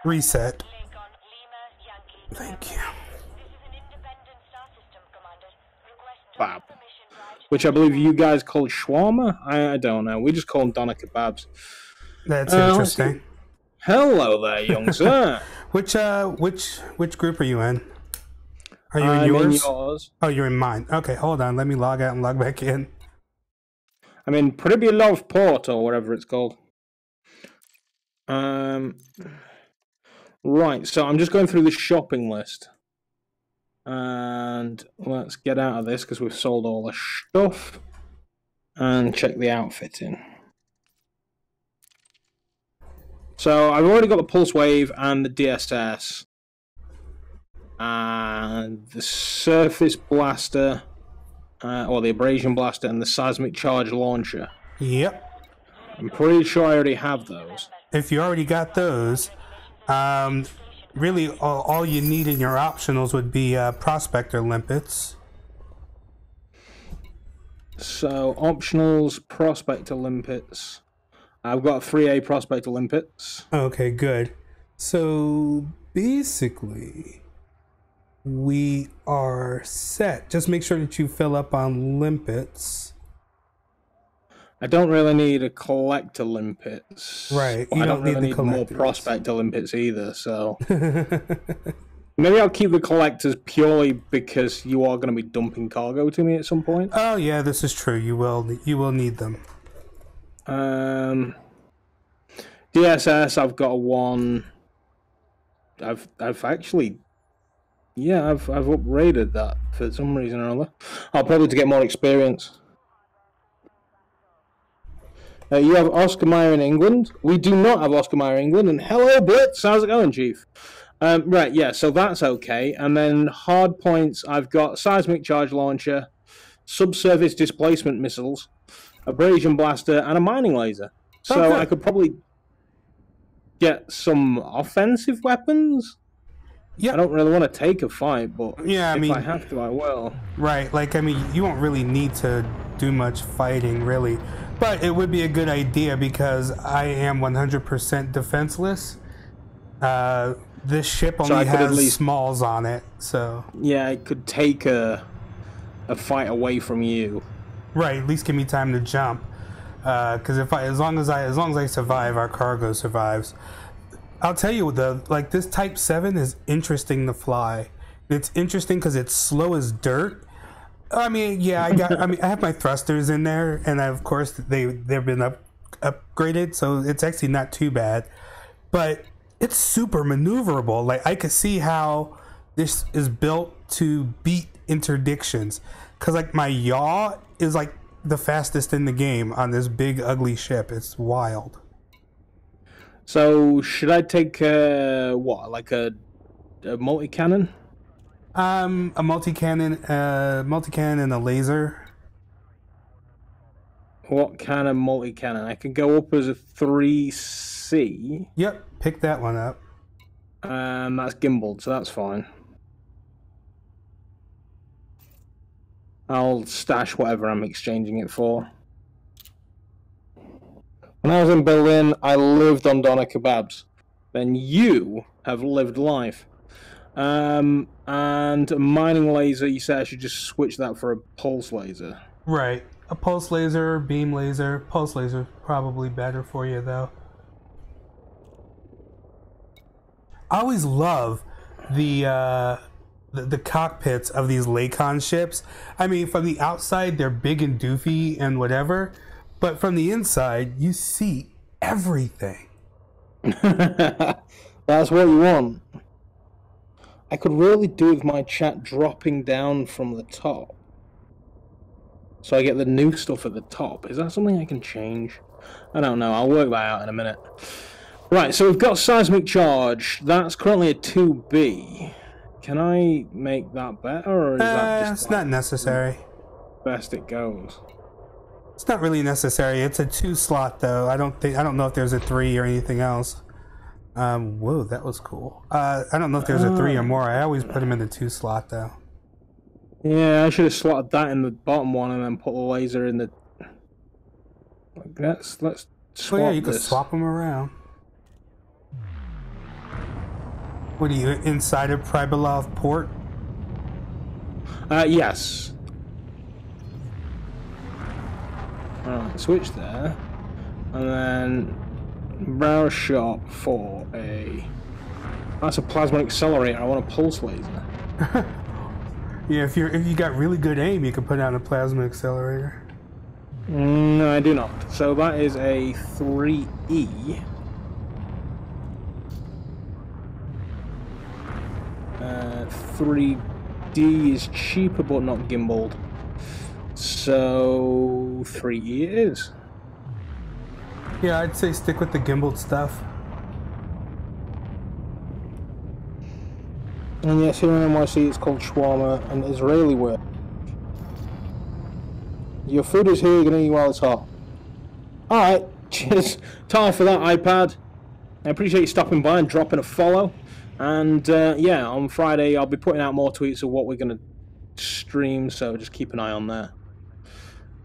Reset. Thank you. Kebab, which I believe you guys call shawarma. I don't know. We just call them doner kebabs. That's interesting. Hello there, young sir. Which group are you in? Are you in yours? In yours. Oh, you're in mine. Okay, hold on. Let me log out and log back in. I'm in Pretty Love Port or whatever it's called. Right, so I'm just going through the shopping list. And let's get out of this because we've sold all the stuff. And check the outfitting. So I've already got the Pulse Wave and the DSS. And the Surface Blaster, or the Abrasion Blaster, and the Seismic Charge Launcher. Yep. I'm pretty sure I already have those. If you already got those, really all you need in your optionals would be Prospector Limpets. So, optionals, Prospector Limpets. I've got 3A Prospector Limpets. Okay, good. So, basically, we are set. Just make sure that you fill up on Limpets. I don't really need a collector limpets. Right. I don't really need more prospector limpets either, so maybe I'll keep the collectors purely because you are going to be dumping cargo to me at some point. Oh yeah, this is true. You will need them. DSS, I've got a 1. I've actually I've upgraded that for some reason or other. I'll probably to get more experience. You have Oscar Mayer in England. We do not have Oscar Mayer in England. And hello, Blitz. How's it going, Chief? Right, yeah, so that's okay. And then hard points, I've got Seismic Charge Launcher, Subsurface Displacement Missiles, Abrasion Blaster, and a Mining Laser. So okay. I could probably get some offensive weapons. Yeah. I don't really want to take a fight, but yeah, if I have to, I will. Right, like, I mean, you won't really need to do much fighting, really. But it would be a good idea because I am 100% defenseless. This ship only has smalls on it, so... Yeah, I could take a fight away from you. Right, at least give me time to jump. Because as long as I survive, our cargo survives. I'll tell you, this Type 7 is interesting to fly. It's interesting because it's slow as dirt. I mean, yeah, I have my thrusters in there, and of course they've been upgraded, so it's actually not too bad. But it's super maneuverable. Like, I could see how this is built to beat interdictions, because like my yaw is like the fastest in the game on this big ugly ship. It's wild. So should I take what, like a multi-cannon? A multi-cannon and a laser. What kind of multi-cannon? I can go up as a 3C. Yep, pick that one up. That's gimbaled, so that's fine. I'll stash whatever I'm exchanging it for. When I was in Berlin, I lived on doner kebabs. Then you have lived life. And a mining laser, you said I should just switch that for a pulse laser. Right. A pulse laser, beam laser. Pulse laser probably better for you, though. I always love the cockpits of these Lakon ships. I mean, from the outside, they're big and doofy and whatever. But from the inside, you see everything. That's what you want. I could really do with my chat dropping down from the top. So I get the new stuff at the top. Is that something I can change? I don't know. I'll work that out in a minute. Right, so we've got Seismic Charge. That's currently a 2B. Can I make that better, or is that just... It's not necessary. Best it goes. It's not really necessary. It's a 2 slot, though. I don't know if there's a 3 or anything else. Whoa, that was cool. I don't know if there's a 3 or more. I always put them in the 2 slot, though. Yeah, I should have slotted that in the bottom one and then put the laser in the... Let's swap yeah, you this. can swap them around. What are you, inside of Pribilov port? Yes. Alright, switch there. And then browse shop for a... That's a plasma accelerator. I want a pulse laser. Yeah, if you got really good aim, you can put on a plasma accelerator. No, I do not. So that is a 3E. 3D is cheaper but not gimbaled. So 3E it is. Yeah, I'd say stick with the gimbaled stuff. And yes, here in NYC it's called shawarma, an Israeli word. Your food is here, you're gonna eat while it's hot. Alright, cheers. Tar for that iPad. I appreciate you stopping by and dropping a follow. And yeah, on Friday I'll be putting out more tweets of what we're gonna stream, so just keep an eye on there.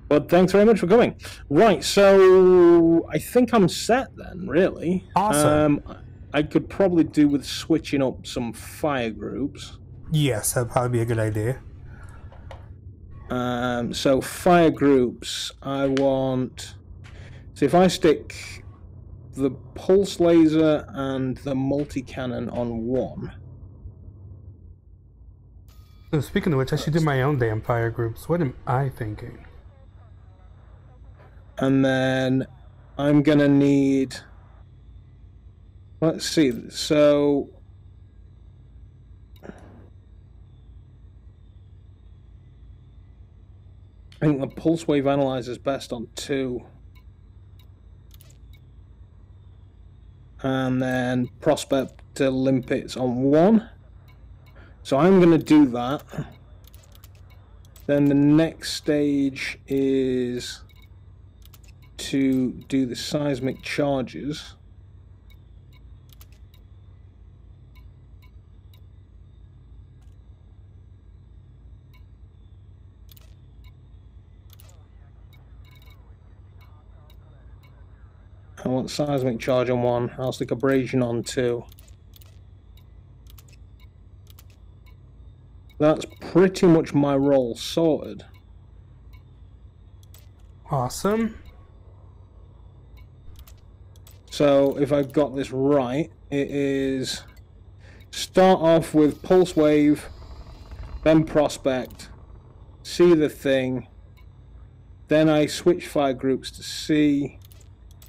But thanks very much for coming. Right, so I think I'm set then, really. Awesome. I could probably do with switching up some fire groups. Yes, that'd probably be a good idea. So fire groups, I want... So if I stick the pulse laser and the multi-cannon on one... So speaking of which, I should do my own damn fire groups. What am I thinking? And then I'm gonna need... Let's see, so... I think the pulse wave analyzer is best on 2. And then prospect to limpets on 1. So I'm gonna do that. Then the next stage is to do the seismic charges. I want seismic charge on 1, I'll stick abrasion on 2. That's pretty much my role sorted. Awesome. So if I've got this right, it is start off with pulse wave, then prospect, see the thing, then I switch fire groups to C,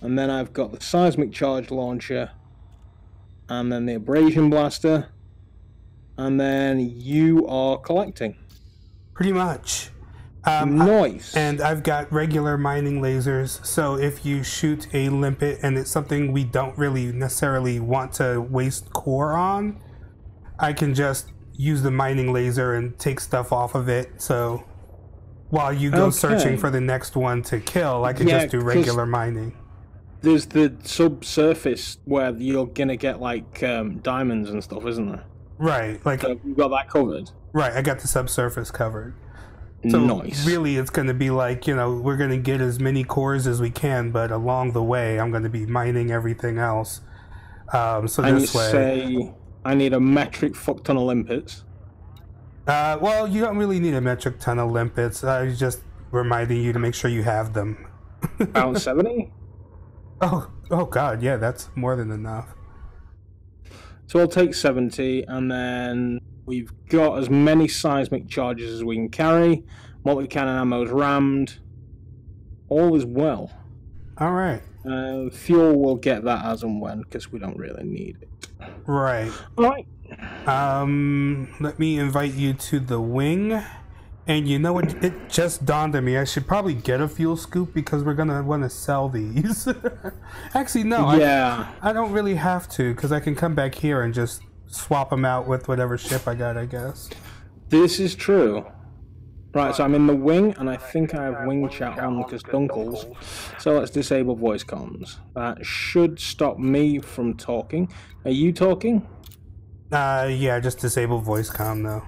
and then I've got the seismic charge launcher, and then the abrasion blaster, and then you are collecting. Pretty much. Nice. And I've got regular mining lasers, so if you shoot a limpet and it's something we don't really necessarily want to waste core on, I can just use the mining laser and take stuff off of it, so while you go searching for the next one to kill, I can just do regular mining. There's the subsurface where you're gonna get like diamonds and stuff, isn't there? Right, like so you got that covered. Right, I got the subsurface covered. So nice. Really, it's going to be like, you know, we're going to get as many cores as we can, but along the way, I'm going to be mining everything else. So this way, say I need a metric fuck ton of limpets. Well, you don't really need a metric ton of limpets. I was just reminding you to make sure you have them. About 70. Oh God, yeah, that's more than enough. So I'll take 70, and then we've got as many seismic charges as we can carry. Multi-cannon ammo's rammed. All is well. All right. Fuel, we'll get that as and when, because we don't really need it. Right. All right. Let me invite you to the wing. And you know what? It just dawned on me. I should probably get a fuel scoop because we're going to want to sell these. Actually, no. Yeah. I don't really have to because I can come back here and just swap them out with whatever ship I got, I guess. This is true. Right, so I'm in the wing, and I think I have wing chat on because Dunkles. So let's disable voice comms. That should stop me from talking. Are you talking? Yeah, just disable voice comm, though.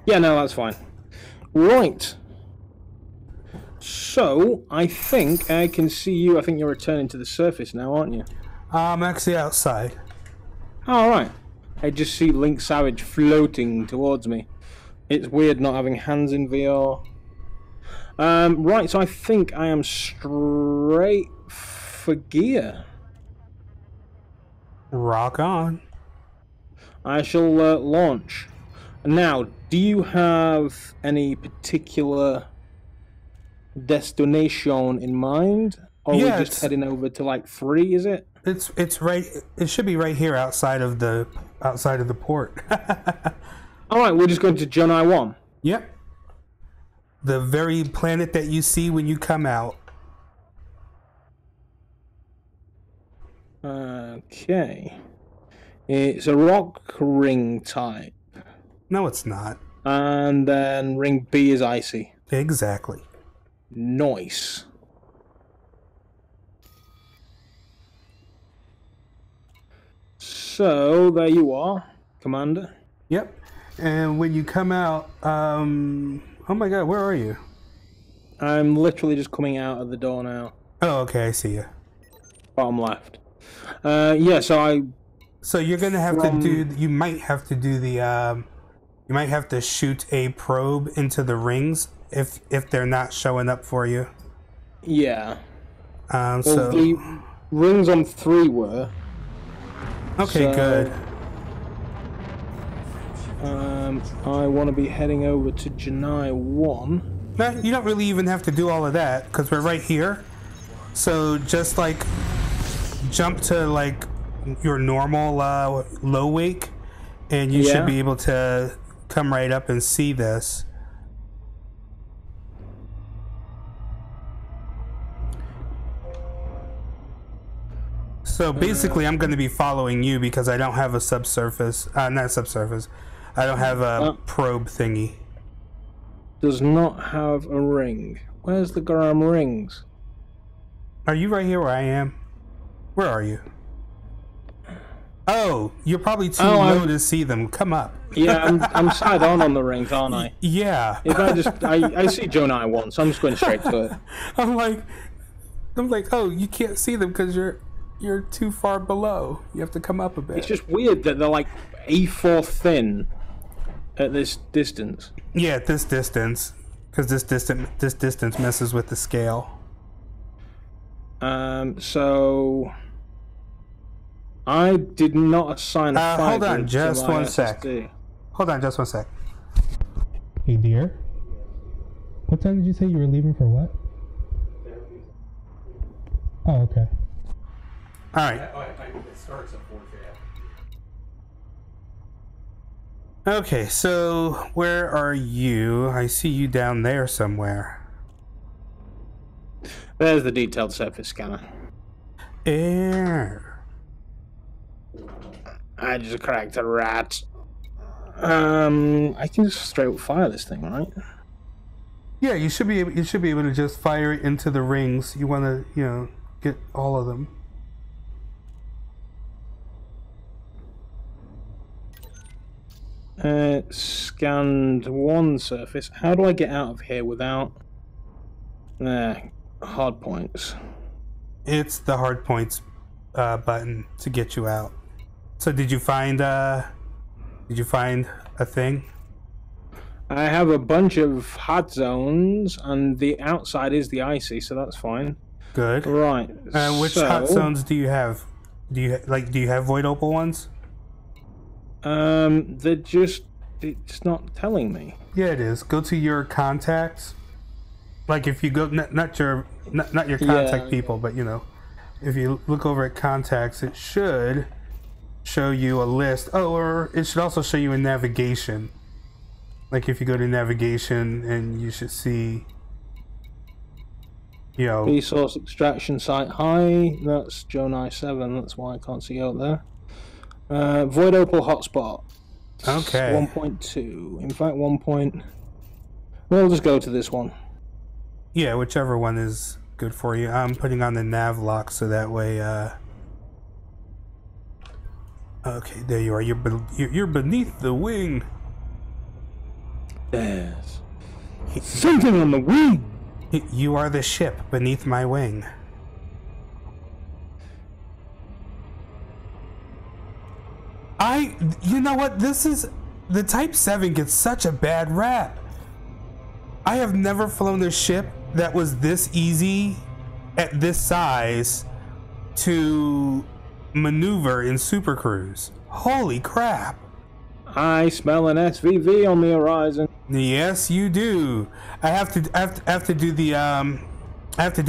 Yeah, no, that's fine. Right. So, I think I can see you. I think you're returning to the surface now, aren't you? I'm actually outside. All right. I just see Link Savage floating towards me. It's weird not having hands in VR. Right, so I think I am straight for gear. Rock on. I shall launch. Now, do you have any particular destination in mind? Or are we just heading over to like 3, is it? It's right, it should be right here outside of the port. Alright, we're just going to Jonai 1. Yep. The very planet that you see when you come out. Okay. It's a rock ring type. No, it's not. And then ring B is icy. Exactly. Nice. So, there you are, Commander. Yep. And when you come out, oh my god, where are you? I'm literally just coming out of the door now. Oh, okay, I see you. Bottom left. Yeah, So you're gonna have to do, you might have to do the, you might have to shoot a probe into the rings if they're not showing up for you. Yeah. So the rings on 3 were. Okay, so, good. I want to be heading over to Janai 1. No, you don't really even have to do all of that because we're right here. So just like jump to like your normal low wake, and you should be able to come right up and see this. So basically, I'm going to be following you because I don't have a subsurface. Not subsurface. I don't have a probe thingy. Does not have a ring. Where's the Garam rings? Are you right here where I am? Where are you? Oh, you're probably too low to see them. Come up. Yeah, I'm side on the rings, aren't I? Yeah. If I see Jonai 1, so I'm just going straight to it. I'm like, oh, you can't see them because you're too far below. You have to come up a bit. It's just weird that they're like A4 thin at this distance. Yeah, at this distance, because this distance messes with the scale. So I did not assign a 5. Hold on just one sec. Hold on just one sec. Hey dear, what time did you say you were leaving for what? Oh, okay. All right. It starts at 4 p.m. Okay, so where are you? I see you down there somewhere. There's the detailed surface scanner. Air. I just cracked a rat. I can just straight up fire this thing, right? Yeah, you should be able to just fire it into the rings. You want to, get all of them. Scanned 1 surface. How do I get out of here without hard points? It's the hard points button to get you out. So did you find a thing? I have a bunch of hot zones, and the outside is the icy, so that's fine. Good. Right. Which hot zones do you have? Do you have void opal ones? It's not telling me. Yeah, it is. Go to your contacts. Like if you go, not your contact people, but if you look over at contacts, it should show you a list. Oh, or it should also show you a navigation. Like if you go to navigation, and you should see, resource extraction site high. That's Jonai 7. That's why I can't see out there. Void opal hotspot. Okay. 1.2. In fact, 1. We'll just go to this one. Yeah, whichever one is good for you. I'm putting on the nav lock so that way. Okay, there you are. You're beneath the wing. There's something on the wing. You are the ship beneath my wing. You know what? This is the Type 7 gets such a bad rap. I have never flown a ship that was this easy at this size to maneuver in Super Cruise. Holy crap. I smell an SVV on the horizon. Yes, you do. I have to do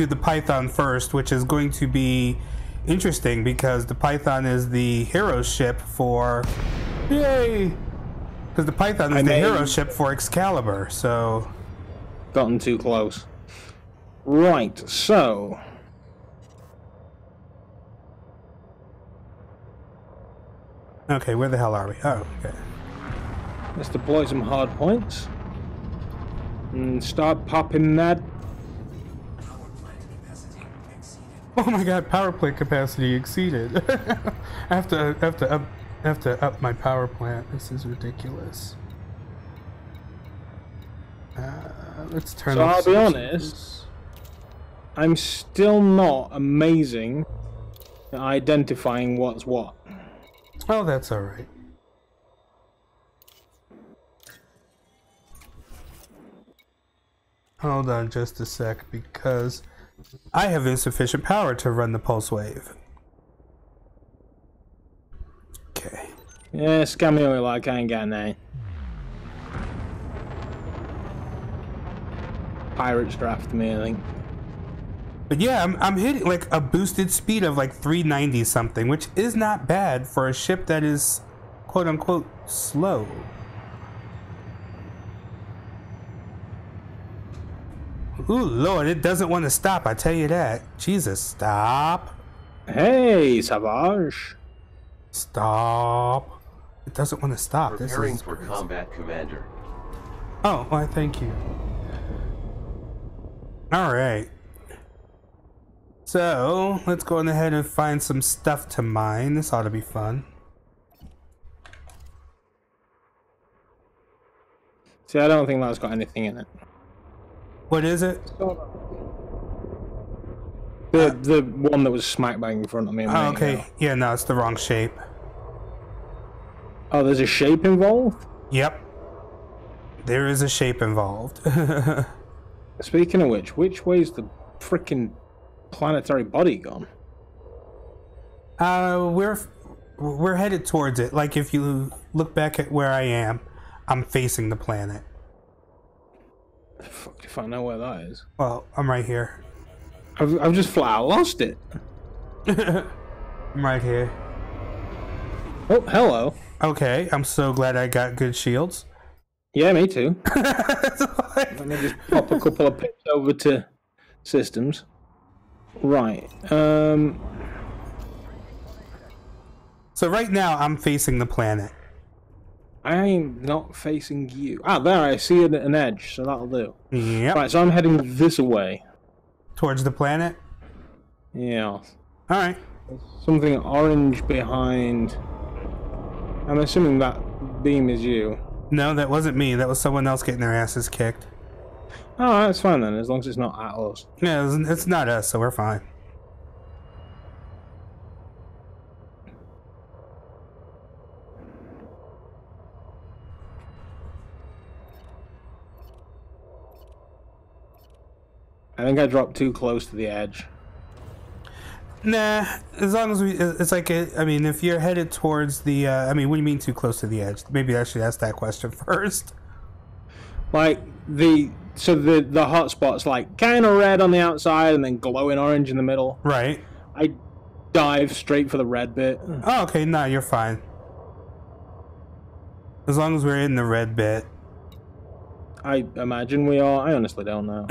the Python first, which is going to be interesting because the Python is the hero ship for yay. Because the Python is the hero ship for Excalibur, so gotten too close. Right, so okay, where the hell are we? Oh, okay. Let's deploy some hard points and start popping that. Oh my god, power plant capacity exceeded. I have to up my power plant. This is ridiculous. Let's turn so off. I'll be honest, I'm still not amazing at identifying what's what. Oh, that's alright. Hold on just a sec, because I have insufficient power to run the pulse wave. Okay. Yeah, scam me away like I ain't got none. Pirates draft me, I think. But yeah, I'm hitting like a boosted speed of like 390 something, which is not bad for a ship that is quote unquote slow. Ooh, Lord, it doesn't want to stop, I tell you that. Jesus, stop. Hey, Savage. Stop. It doesn't want to stop. Preparing this is for crazy. combat, Commander. Oh, why, thank you. Alright. So, let's go on ahead and find some stuff to mine. This ought to be fun. See, I don't think that's got anything in it. What is it? The one that was smack bang in front of me. Oh, okay. Yeah, no, it's the wrong shape. Oh, there's a shape involved? Yep. There is a shape involved. Speaking of which way's the frickin' planetary body gone? We're headed towards it. Like, if you look back at where I am, I'm facing the planet. Fuck if I know where that is. Well, I'm right here. I've just flat out lost it. I'm right here. Oh, hello. Okay, I'm so glad I got good shields. Yeah, me too. Let me just pop a couple of pips over to systems. Right. So right now, I'm facing the planet. I ain't not facing you. Ah, there, I see an edge, so that'll do. Yep. Right, so I'm heading this way. Towards the planet? Yeah. Alright. Something orange behind. I'm assuming that beam is you. No, that wasn't me. That was someone else getting their asses kicked. Oh, that's fine then, as long as it's not at us. Yeah, it's not us, so we're fine. I think I dropped too close to the edge. Nah, as long as it's like, I mean, if you're headed towards the, I mean, what do you mean too close to the edge? Maybe I should ask that question first. Like, the hot spot's like kind of red on the outside and then glowing orange in the middle. Right. I dive straight for the red bit. Oh, okay, nah, you're fine. As long as we're in the red bit. I imagine we are. I honestly don't know.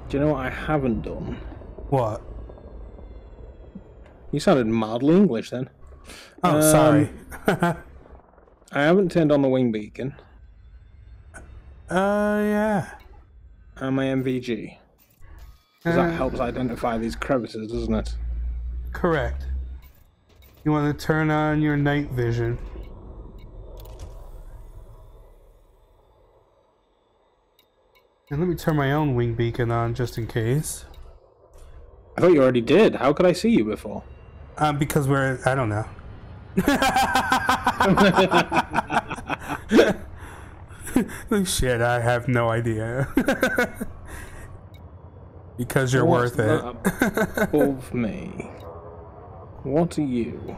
Do you know what I haven't done? What? You sounded mildly English then. Oh, sorry. I haven't turned on the wing beacon. Yeah. And my MVG. Because that helps identify these crevices, doesn't it? Correct. You want to turn on your night vision. And let me turn my own wing beacon on just in case. I thought you already did. How could I see you before? Because we're... I don't know. Shit, I have no idea. Because you're worth it. Above me. What are you?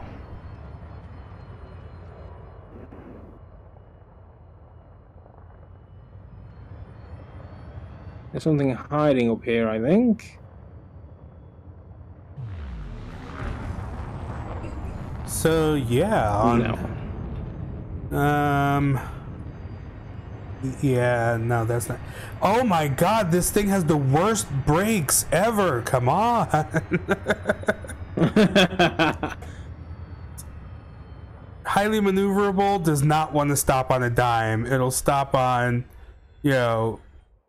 There's something hiding up here, I think. So yeah, yeah, no, that's not. Oh my god, this thing has the worst brakes ever. Come on. Highly maneuverable, does not want to stop on a dime. It'll stop on, you know,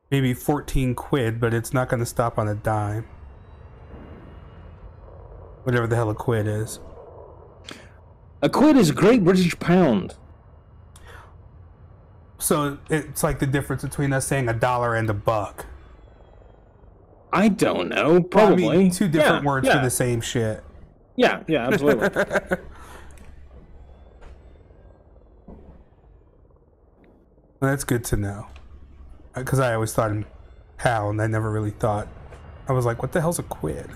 maybe 14 quid, but it's not going to stop on a dime. Whatever the hell a quid is. A quid is a Great British pound. So it's like the difference between us saying $1 and $1. I don't know. Probably. Well, I mean, two different words for the same shit. Yeah, absolutely. Well, that's good to know. Because I always thought in pound. I never really thought. I was like, what the hell's a quid?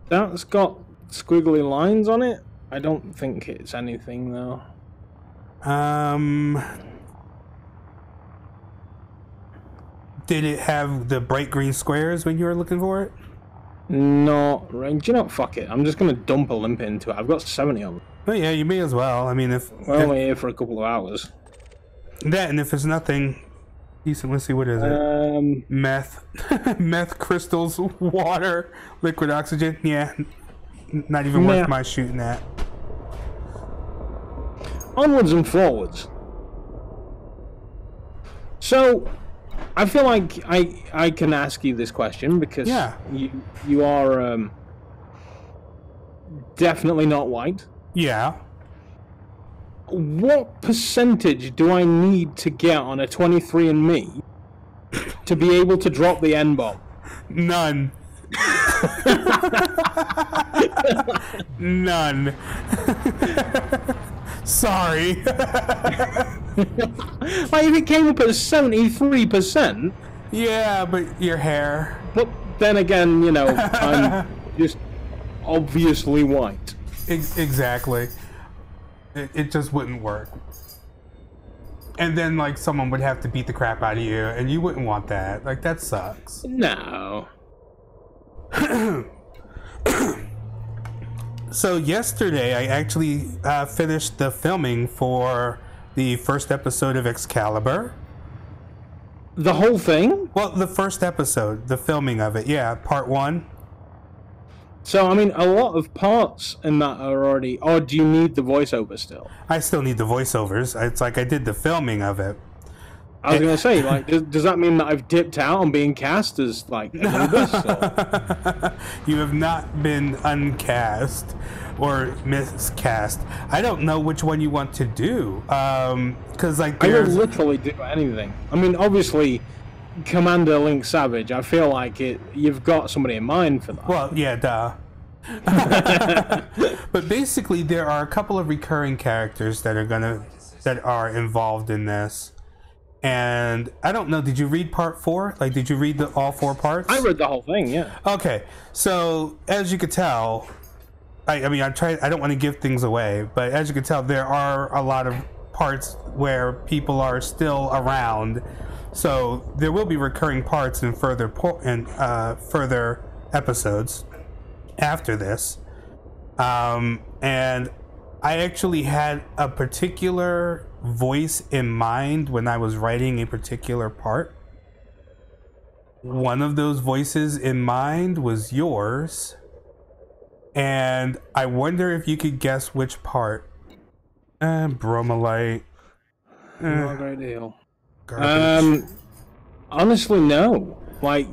That's got squiggly lines on it. I don't think it's anything though. Did it have the bright green squares when you were looking for it? No, do you know, fuck it. I'm just gonna dump a limp into it. I've got 70 of them. Well, yeah, you may as well. I mean, if we're only here for a couple of hours. That, and if there's nothing decent, let's see, what is it? Meth. Meth crystals, water, liquid oxygen. Yeah, not even worth my shooting at. Onwards and forwards. So, I feel like I can ask you this question because you are definitely not white. Yeah. What percentage do I need to get on a 23andMe to be able to drop the N-bomb? None. None. Sorry. Like, if it came up at 73%... Yeah, but your hair... But then again, you know, I'm just obviously white. Exactly. It just wouldn't work. And then, like, someone would have to beat the crap out of you, and you wouldn't want that. Like, that sucks. No. So yesterday, I actually finished the filming for the first episode of Excalibur. The whole thing? Well, the first episode, the filming of it, yeah, part 1. So, I mean, a lot of parts in that are already... Or do you need the voiceover still? I still need the voiceovers. It's like I did the filming of it. I was going to say, like, does that mean that I've dipped out on being cast as, like, Anubis? You have not been uncast or miscast. I don't know which one you want to do. Because, like, I will literally do anything. I mean, obviously... Commander Link Savage, I feel like you've got somebody in mind for that. Well, yeah, duh. But basically, there are a couple of recurring characters that are involved in this. And I don't know, did you read part 4? Like, did you read all 4 parts? I read the whole thing, yeah. Okay, so as you could tell, I mean, I don't want to give things away, but as you can tell, there are a lot of parts where people are still around. So there will be recurring parts in further episodes after this, and I actually had a particular voice in mind when I was writing a particular part. One of those voices in mind was yours, and I wonder if you could guess which part. Bromolite. Not a great deal. Garbage. Honestly, no. Like,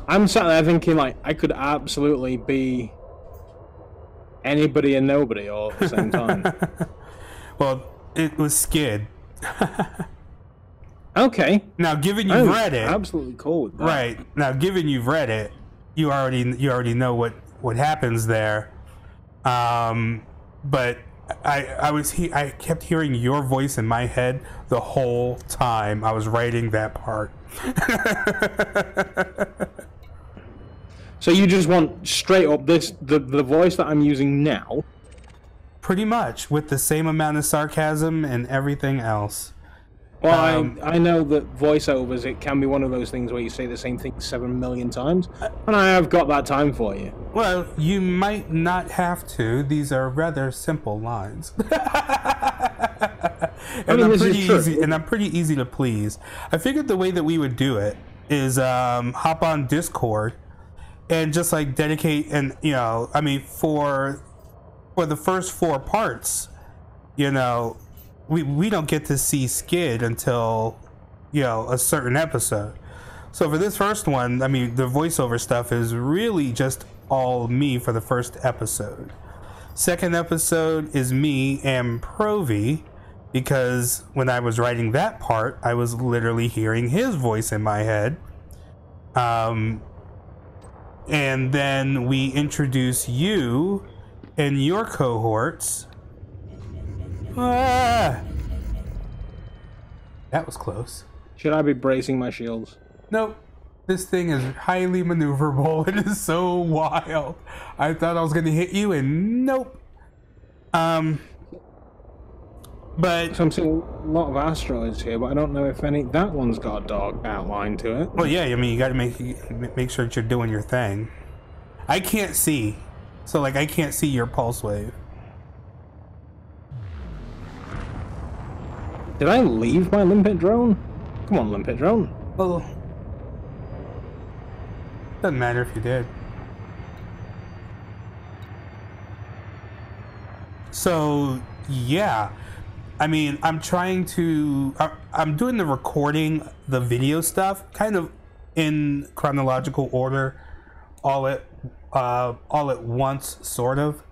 I'm sat there thinking, like, I could absolutely be anybody and nobody all at the same time. Well, it was Skid. Okay. Now, given you've read it, absolutely cool with that. right? Now, given you've read it, you already know what happens there. But I kept hearing your voice in my head the whole time I was writing that part. So you just want straight up the voice that I'm using now? Pretty much, with the same amount of sarcasm and everything else. Well, I know that voiceovers, it can be one of those things where you say the same thing 7 million times, and I have got that time for you. Well, you might not have to. These are rather simple lines. And I'm pretty easy, and I'm pretty easy to please. I figured the way that we would do it is hop on Discord and just like dedicate, and I mean, for the first 4 parts, we don't get to see Skid until a certain episode. So for this first one, I mean, the voiceover stuff is really just all me for the first episode. Second episode is me and Provi, because when I was writing that part, I was literally hearing his voice in my head. And then we introduce you and your cohorts. Ah! That was close. Should I be bracing my shields? Nope. This thing is highly maneuverable. It is so wild. I thought I was going to hit you, and nope. But so I'm seeing a lot of asteroids here, but I don't know if any. That one's got a dark outline to it. Well, yeah. I mean, you got to make sure that you're doing your thing. I can't see, so like I can't see your pulse wave. Did I leave my limpet drone? Come on, limpet drone. Well, doesn't matter if you did. So, yeah. I mean, I'm trying to... I'm doing the recording, the video stuff, kind of in chronological order, all at once, sort of.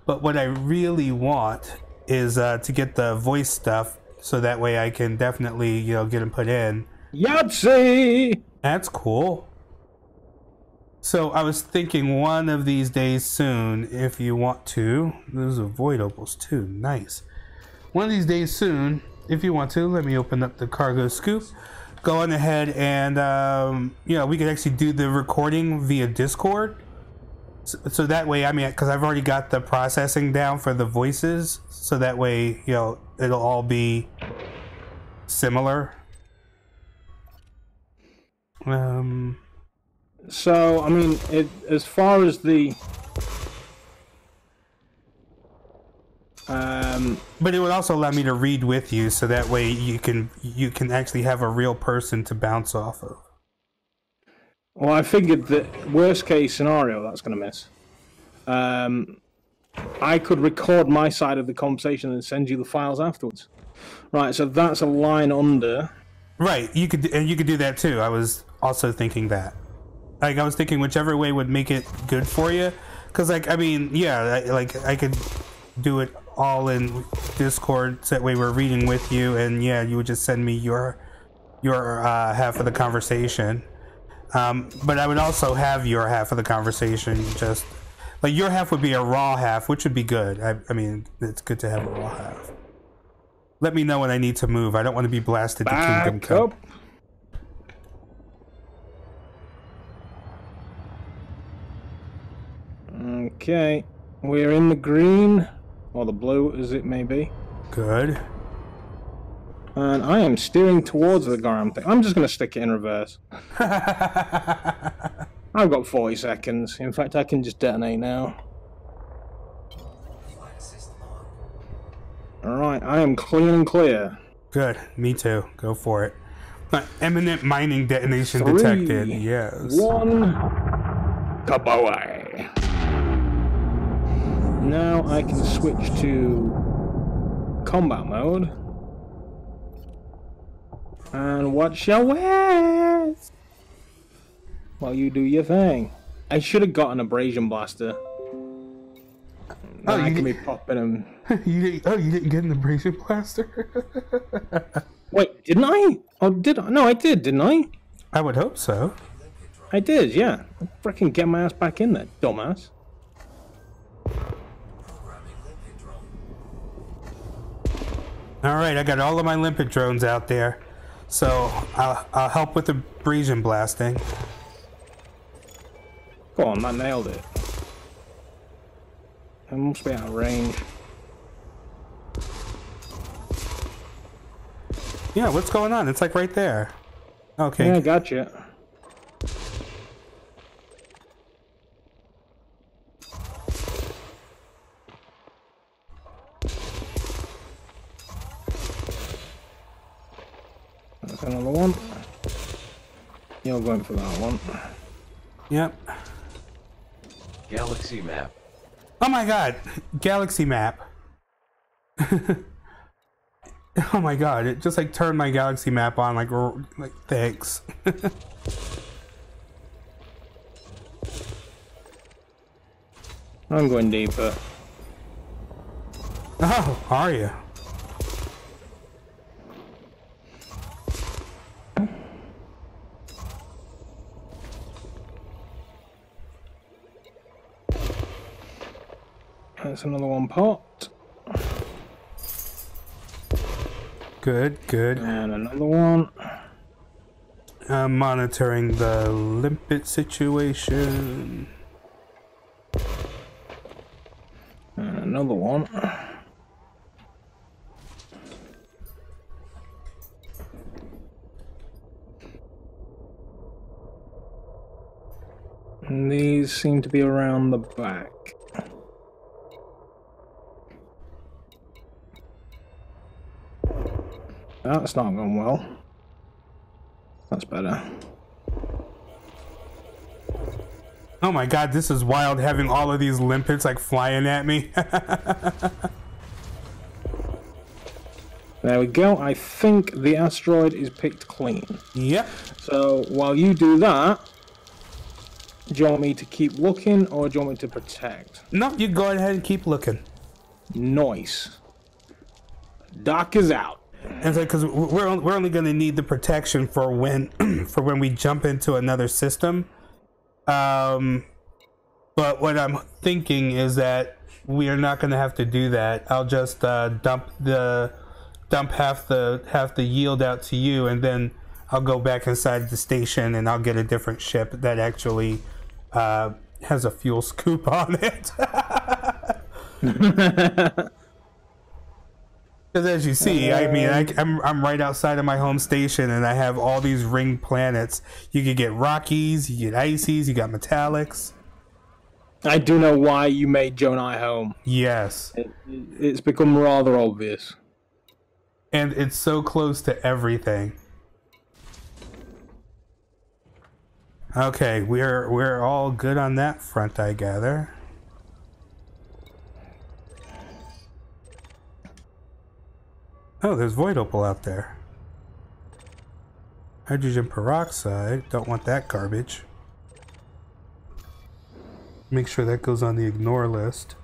But what I really want is to get the voice stuff, so that way I can definitely, get them put in. Yahtzee! That's cool. So I was thinking one of these days soon, if you want to, those are void opals too, nice. One of these days soon, if you want to, let me open up the cargo scoop. Go on ahead and, we could actually do the recording via Discord. So that way, I mean, because I've already got the processing down for the voices, so that way, it'll all be similar. So, I mean, as far as the... But it would also allow me to read with you, so that way you can actually have a real person to bounce off of. Well, I figured that worst case scenario, that's going to miss. I could record my side of the conversation and send you the files afterwards. Right, so that's a line under. Right, you could do that too. I was also thinking that. Like, I was thinking whichever way would make it good for you, because like, I mean, yeah, I could do it all in Discord, so that way we're reading with you, and yeah, you would just send me your half of the conversation. But I would also have your half of the conversation, just like your half would be a raw half, which would be good. I mean, it's good to have a raw half. Let me know when I need to move. I don't want to be blasted to Kingdom Come. Okay, we're in the green, or the blue as it may be. Good. And I am steering towards the ground thing. I'm just going to stick it in reverse. I've got 40 seconds. In fact, I can just detonate now. Alright, I am clean and clear. Good, me too. Go for it. Imminent mining detonation 3, detected. Yes. 1. Kaboom! Now I can switch to combat mode. And watch your ways while you do your thing. I should have got an abrasion blaster. I can be popping them. You didn't get an abrasion blaster? Wait, didn't I? Oh, did I? No, I did, didn't I? I would hope so. I did, yeah. I'll freaking get my ass back in there, dumbass. Alright, I got all of my limpet drones out there. So, I'll help with the Breesian blasting. Go on, that nailed it. I must be out of range. Yeah, what's going on? It's like right there. Okay. Yeah, gotcha. That's another one. You're going for that one. Yep. Galaxy map. Oh my god! Galaxy map. Oh my god, it just like turned my galaxy map on like thanks. I'm going deeper. Oh, are you? That's another one pot. Good, good. And another one. I'm monitoring the limpet situation. And another one. And these seem to be around the back. That's not going well. That's better. Oh my god, this is wild having all of these limpets like flying at me. There we go. I think the asteroid is picked clean. Yep. So while you do that, do you want me to keep looking or do you want me to protect? No, you go ahead and keep looking. Nice. Doc is out. And it's like, because we're only going to need the protection for when for when we jump into another system. But what I'm thinking is that we are not going to have to do that. I'll just dump half the yield out to you, and then I'll go back inside the station and I'll get a different ship that actually has a fuel scoop on it. Because as you see, I mean, I'm right outside of my home station, and I have all these ring planets. You could get Rockies, you get Ices, you got Metallics. I do know why you made Jonai home. Yes. It's become rather obvious. And it's so close to everything. Okay, we're all good on that front, I gather. Oh, there's void opal out there. Hydrogen peroxide. Don't want that garbage. Make sure that goes on the ignore list.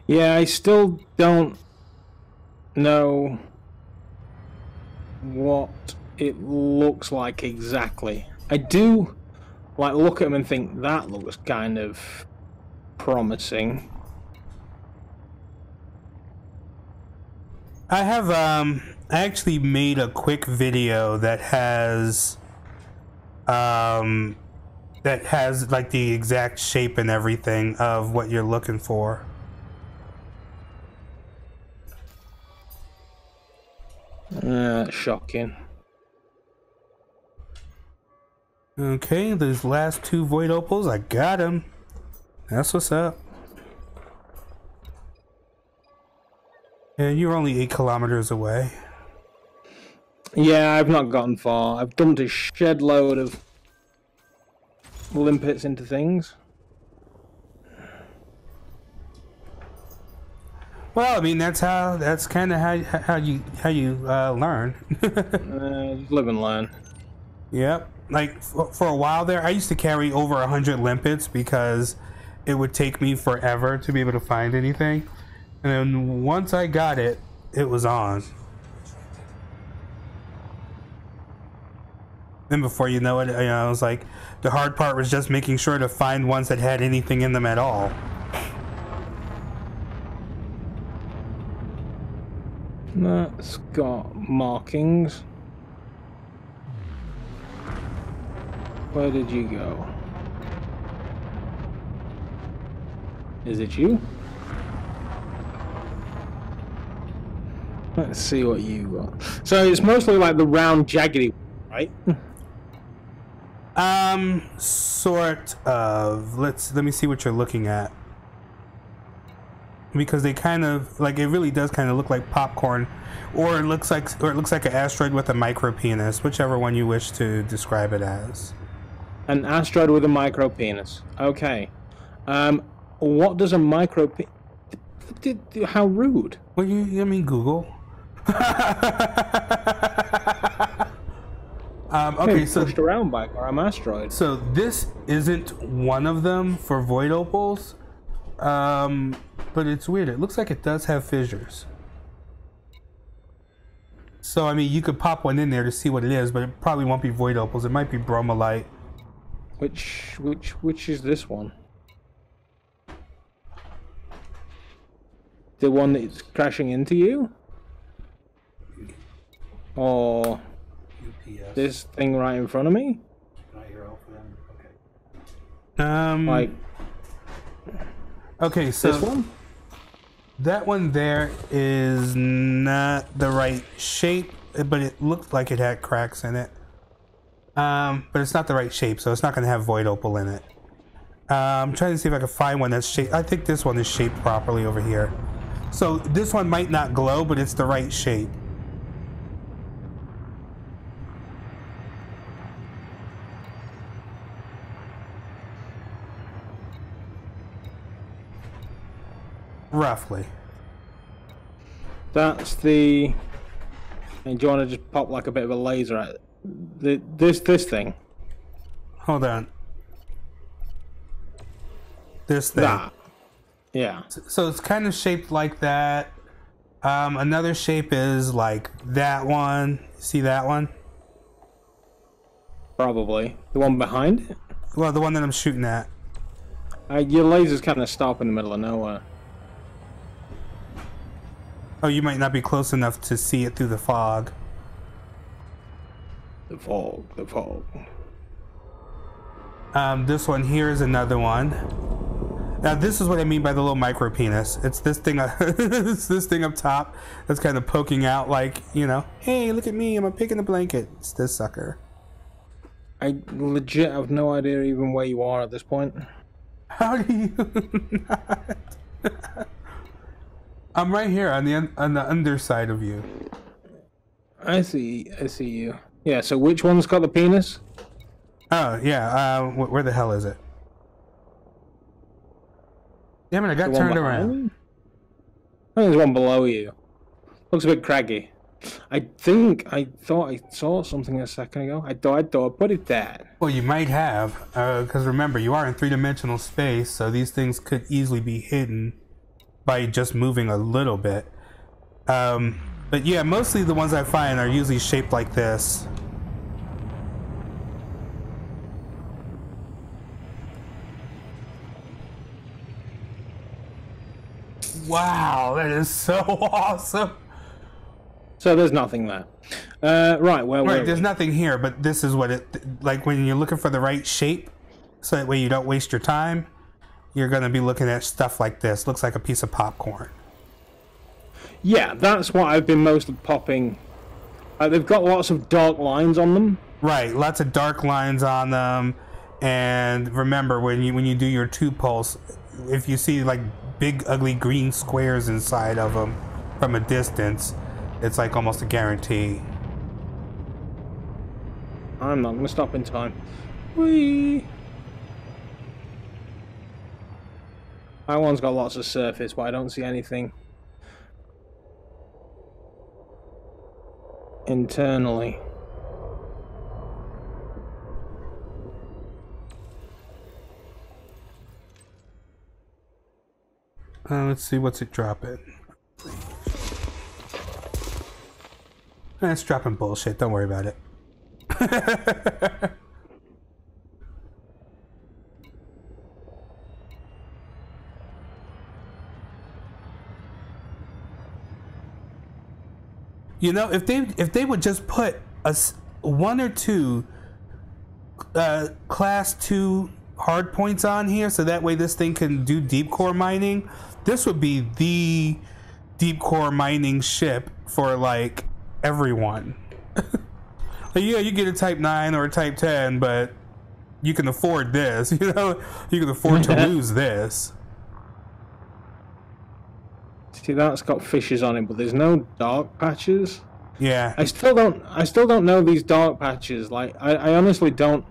Yeah, I still don't know what it looks like exactly. I do like look at them and think that looks kind of promising. I have I actually made a quick video that has like the exact shape and everything of what you're looking for. Shocking. Okay, those last two void opals, I got them. That's what's up. And you're only 8 kilometers away. Yeah, I've not gotten far. I've dumped a shed load of limpets into things. Well, I mean that's kind of how you learn. Just live and learn. Yep. Like for a while there, I used to carry over 100 limpets because it would take me forever to be able to find anything. And then once I got it, it was on. Then before you know it, I was like, the hard part was just making sure to find ones that had anything in them at all. That's got markings. Where did you go? Is it you? Let's see what you got. So it's mostly like the round, jaggedy, right? Sort of. Let me see what you're looking at. Because they kind of like, it really does kind of look like popcorn, or it looks like an asteroid with a micro penis, whichever one you wish to describe it as. An asteroid with a micro penis. Okay. What does a micro how rude. Well, I mean Google. Okay, so pushed around by an asteroid. So this isn't one of them for void opals, but it's weird. It looks like it does have fissures. So I mean, you could pop one in there to see what it is, but it probably won't be void opals. It might be bromolite. Which is this one? The one that's crashing into you? Or UPS. this thing right in front of me? Okay. Like okay, so this one? that one there is not the right shape, but it looked like it had cracks in it. But it's not the right shape, so it's not going to have void opal in it. I'm trying to see if I can find one that's shaped. I think this one is shaped properly over here. So this one might not glow, but it's the right shape. Roughly. That's the... And do you want to just pop like a bit of a laser at it? This thing? Hold on. This thing. That. Yeah. So it's kind of shaped like that. Another shape is like that one. See that one? Probably. The one behind it? Well, the one that I'm shooting at. Your lasers kind of stop in the middle of nowhere. Oh, you might not be close enough to see it through the fog. The fog. This one here is another one. Now this is what I mean by the little micro penis. It's this thing. It's this thing up top that's kind of poking out, like, you know, hey, look at me, I'm a pig in a blanket. It's this sucker. I legit have no idea even where you are at this point. How do you not? I'm right here on the underside of you. I see you. Yeah, so which one's got the penis? Oh, yeah, where the hell is it? Damn it, I got turned around. I think there's one below you. Looks a bit craggy. I thought I saw something a second ago. I thought I put it there. Well, you might have, because remember, you are in three-dimensional space, so these things could easily be hidden by just moving a little bit. But yeah, mostly the ones I find are usually shaped like this. Wow, that is so awesome. So there's nothing there. Right, right, there's nothing here, but this is what it, like when you're looking for the right shape, so that way you don't waste your time, you're going to be looking at stuff like this. Looks like a piece of popcorn. Yeah, that's what I've been mostly popping. They've got lots of dark lines on them. Right, lots of dark lines on them. And remember, when you do your tube pulse, if you see like big ugly green squares inside of them from a distance, it's like almost a guarantee. I'm not going to stop in time. Whee! That one's got lots of surface, but I don't see anything internally. Let's see, what's it dropping? It's dropping bullshit. Don't worry about it. You know, if they would just put one or two class 2 hard points on here, so that way this thing can do deep core mining, this would be the deep core mining ship for like everyone. Like, yeah, you get a type 9 or a type 10, but you can afford this. You know, you can afford to lose this. See, that's got fishes on it, but there's no dark patches. Yeah. I still don't know these dark patches. Like, I honestly don't.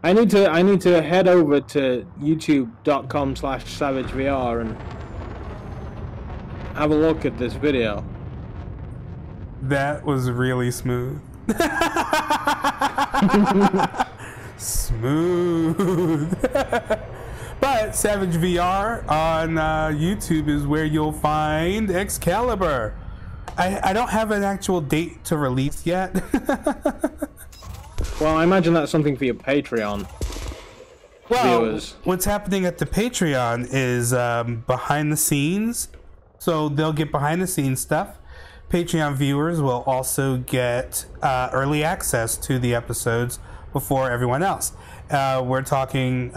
I need to head over to youtube.com/SavageVR and have a look at this video. That was really smooth. Smooth. But Savage VR on YouTube is where you'll find Excalibur. I don't have an actual date to release yet. Well, I imagine that's something for your Patreon viewers. What's happening at the Patreon is behind the scenes. So they'll get behind the scenes stuff. Patreon viewers will also get early access to the episodes before everyone else. We're talking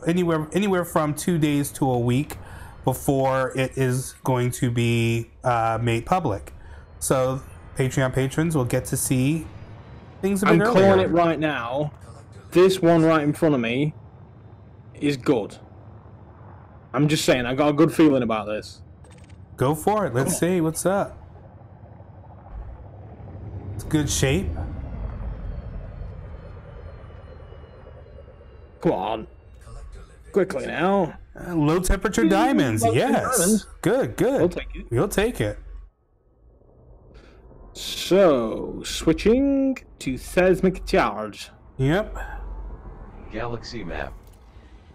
anywhere from 2 days to a week before it is going to be made public. So Patreon patrons will get to see things a bit earlier. I'm calling it right now. This one right in front of me is good. I'm just saying, I got a good feeling about this. Go for it. Let's see what's up. It's good shape. Come on. Quickly now. Low temperature diamonds. Yes. Diamonds. Good. We'll take it. We'll take it. So, switching to seismic charge. Yep. Galaxy map.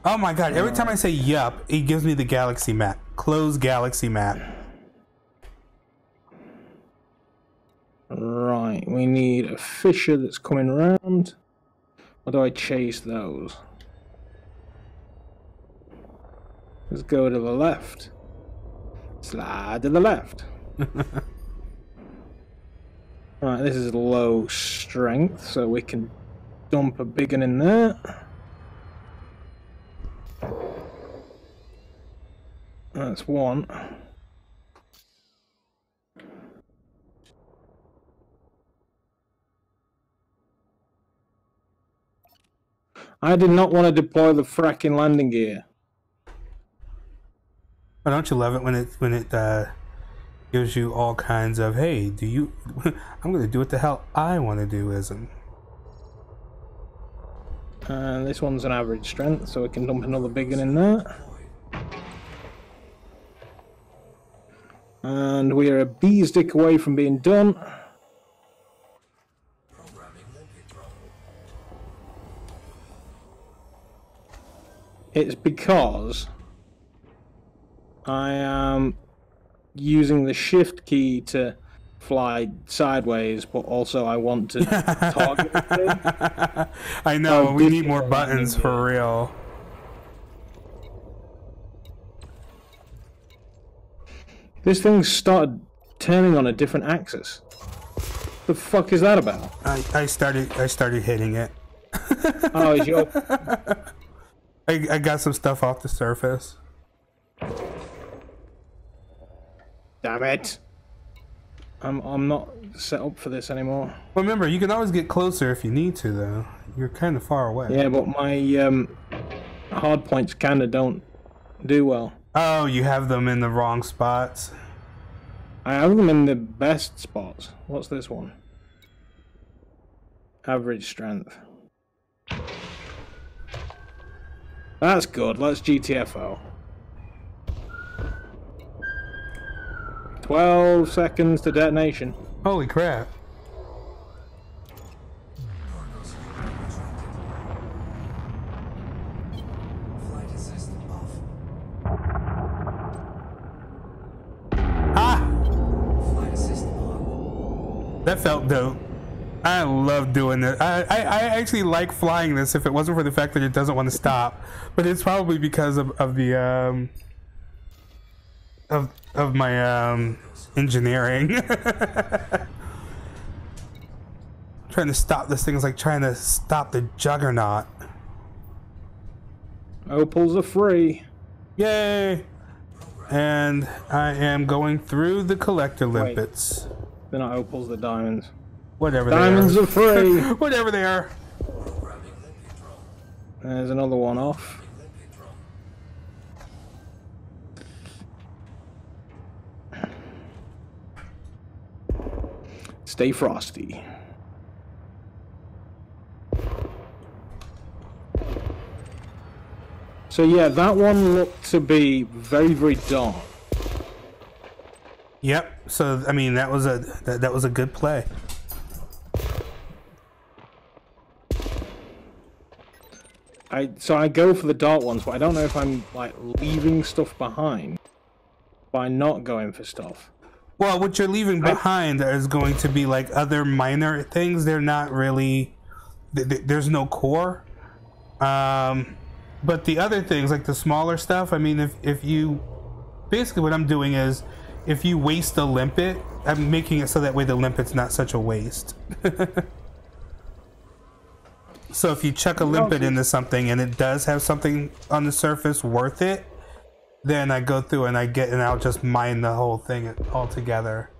Oh my god, every time I say yup, it gives me the galaxy map. Close galaxy map. Right, we need a fisher that's coming around. Or do I chase those? Let's go to the left. Slide to the left. Right, this is low strength, so we can dump a big one in there. That's one. I did not want to deploy the fracking landing gear. But don't you love it when it gives you all kinds of, hey, do you I'm gonna do what the hell I want to do ism. And this one's an average strength, so we can dump another big one in there. And we are a bee's dick away from being done. It's because I am using the shift key to fly sideways, but also I want to target the thing. I know, we need more buttons for real. This thing started turning on a different axis. The fuck is that about? I started hitting it. Oh, is your... I got some stuff off the surface. Damn it. I'm not set up for this anymore. Well, remember, you can always get closer if you need to, though. You're kind of far away. Yeah, but my hard points kind of don't do well. Oh, you have them in the wrong spots. I have them in the best spots. What's this one? Average strength. That's good. Let's GTFO. 12 seconds to detonation. Holy crap. That felt dope. I love doing this. I actually like flying this if it wasn't for the fact that it doesn't want to stop. But it's probably because of the of my engineering. Trying to stop this thing is like trying to stop the juggernaut. Opals are free. Yay! And I am going through the collector limpets. They're not opals, they're diamonds. Whatever Diamonds they are. are free. Whatever they are. There's another one off. Stay frosty. So yeah, that one looked to be very, very dark. Yep. So I mean, that was a good play. So I go for the dark ones, but I don't know if I'm like leaving stuff behind by not going for stuff. Well, what you're leaving behind is going to be like other minor things. They're not really. There's no core. But the other things, like the smaller stuff, I mean, if you... Basically what I'm doing is, if you waste a limpet, I'm making it so that way the limpet's not such a waste. So if you chuck a limpet into something and it does have something on the surface worth it, then I go through and I'll just mine the whole thing all together.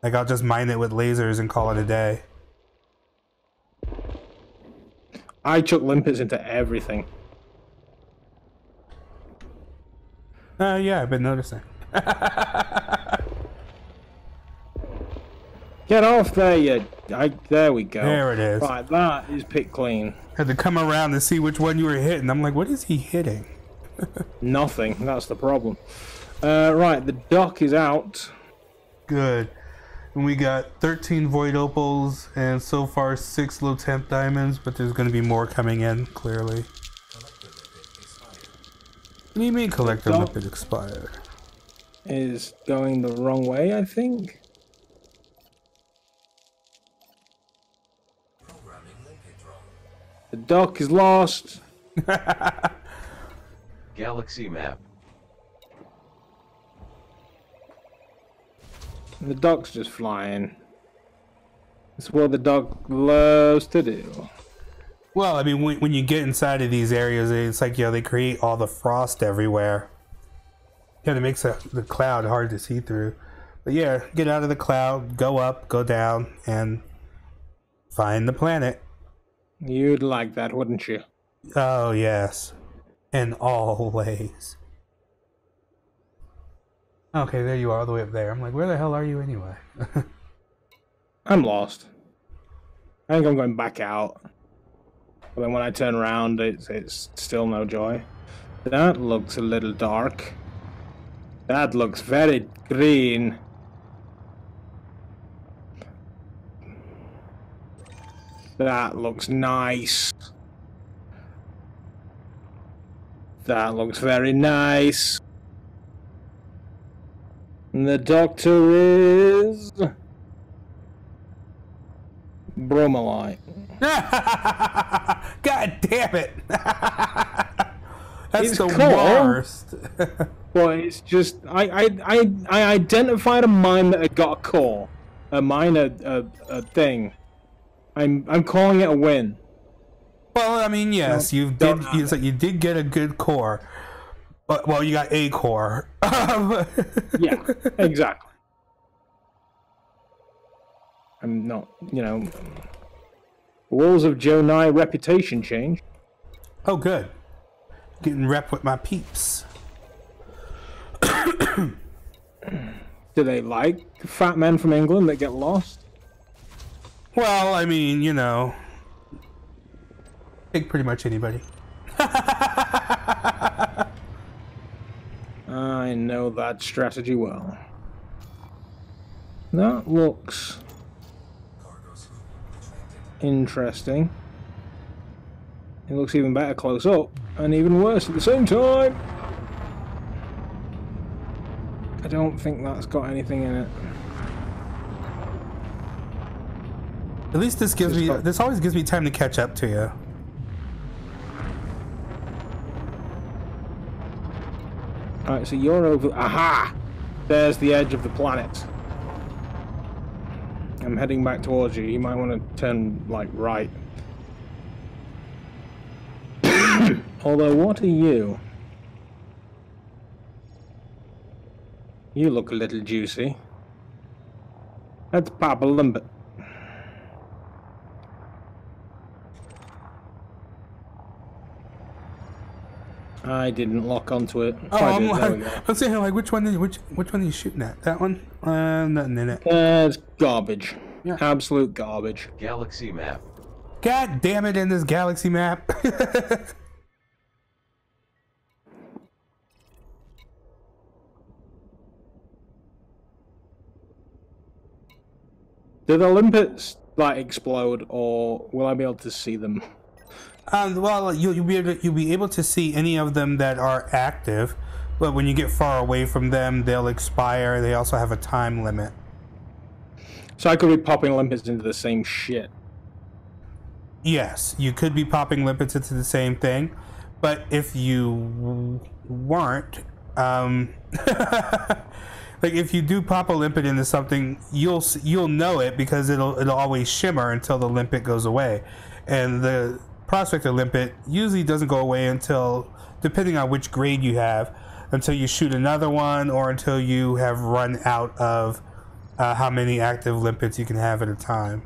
Like I'll just mine it with lasers and call it a day. I chuck limpets into everything. Yeah, I've been noticing. Get off there, you... there we go. There it is. Right, that is picked clean. Had to come around to see which one you were hitting. I'm like, what is he hitting? Nothing, that's the problem. Right, the dock is out. Good. And we got 13 void opals and so far 6 low temp diamonds, but there's going to be more coming in, clearly. What do you mean collector limpet expired? Is going the wrong way, I think. The dock is lost. Galaxy map. The dock's just flying. It's what the dock loves to do. Well, I mean, when you get inside of these areas, it's like, you know, they create all the frost everywhere. Kind of makes the cloud hard to see through. But yeah, get out of the cloud, go up, go down, and find the planet. You'd like that, wouldn't you? Oh, yes. In all ways. Okay, there you are, all the way up there. I'm like, where the hell are you anyway? I'm lost. I think I'm going back out. But then when I turn around, it's still no joy. That looks a little dark. That looks very green. That looks nice. That looks very nice. And the doctor is... Bromelite. God damn it! That's It's the cool. worst. But it's just... I identified a mine that had got a core. A mine, a thing. I'm calling it a win. Well, I mean, yes, you did get a good core. But, well, you got a core. Yeah, exactly. I'm not, you know... Walls of Joe Nye reputation change. Oh, good. Getting rep with my peeps. Do they like fat men from England that get lost? Well, I mean, you know... Take pretty much anybody. I know that strategy well. That looks interesting. It looks even better close up, and even worse at the same time. I don't think that's got anything in it. At least this gives me, this always gives me time to catch up to you. Alright, so you're over... Aha! There's the edge of the planet. I'm heading back towards you. You might want to turn, like, right. Although, what are you? You look a little juicy. Let's pop a limpet. I didn't lock onto it. Oh, I'm saying, like, which one are you shooting at? That one? Nothing in it. It's garbage. Yeah. Absolute garbage. Galaxy map. God damn it, in this galaxy map. Do the limpets like explode, or will I be able to see them? Well, you'll be able to see any of them that are active, but when you get far away from them, they'll expire. They also have a time limit. So I could be popping limpets into the same shit. Yes, you could be popping limpets into the same thing, but if you weren't, like if you do pop a limpet into something, you'll know it because it'll always shimmer until the limpet goes away, and the prospector limpet usually doesn't go away until, depending on which grade you have, until you shoot another one or until you have run out of how many active limpets you can have at a time.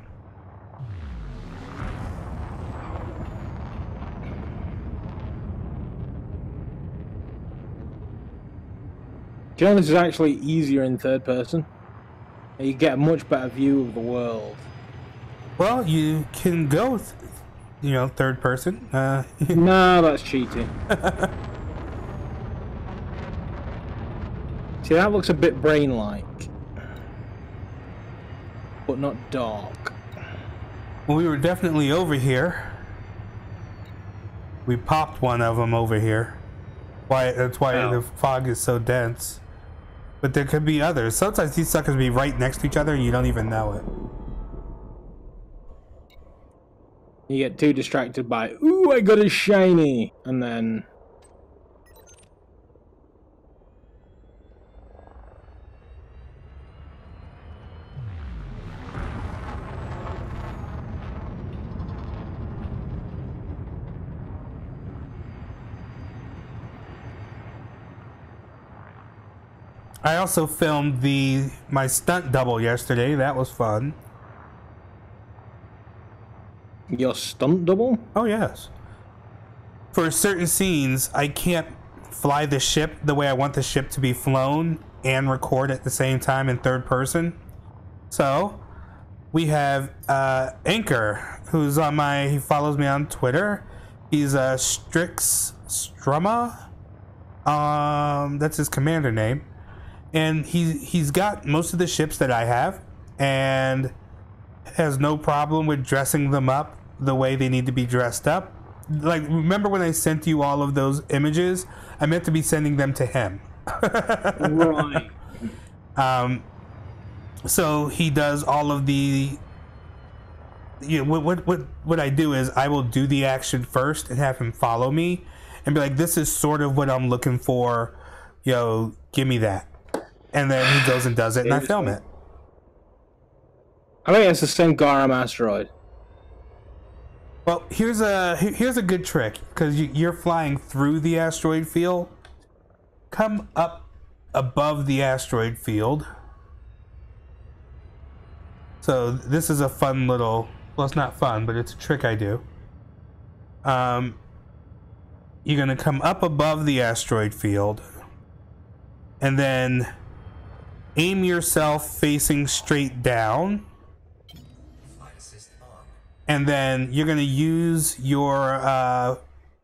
Do you know this is actually easier in third person? You get a much better view of the world. Well, you can go, third person. No, that's cheating. See, that looks a bit brain-like, but not dark. Well, we were definitely over here. We popped one of them over here. That's why the fog is so dense. But there could be others. Sometimes these suckers be right next to each other and you don't even know it. You get too distracted by, ooh, I got a shiny, and then... I also filmed my stunt double yesterday. That was fun. Your stunt double? Oh, yes. For certain scenes, I can't fly the ship the way I want the ship to be flown and record at the same time in third person. So, we have Anchor, who's he follows me on Twitter. He's Strix Strumma. That's his commander name. And he's got most of the ships that I have and has no problem with dressing them up the way they need to be dressed up. Like, remember when I sent you all of those images? I meant to be sending them to him. Right. So he does all of the... what I do is I will do the action first and have him follow me and be like, this is sort of what I'm looking for. Give me that. And then he goes and does it, and I film it. I think it's the same Garam asteroid. Well, here's a good trick, because you're flying through the asteroid field. Come up above the asteroid field. So this is a fun little... Well, it's not fun, but it's a trick I do. You're going to come up above the asteroid field. And then... aim yourself facing straight down, and then you're going to use your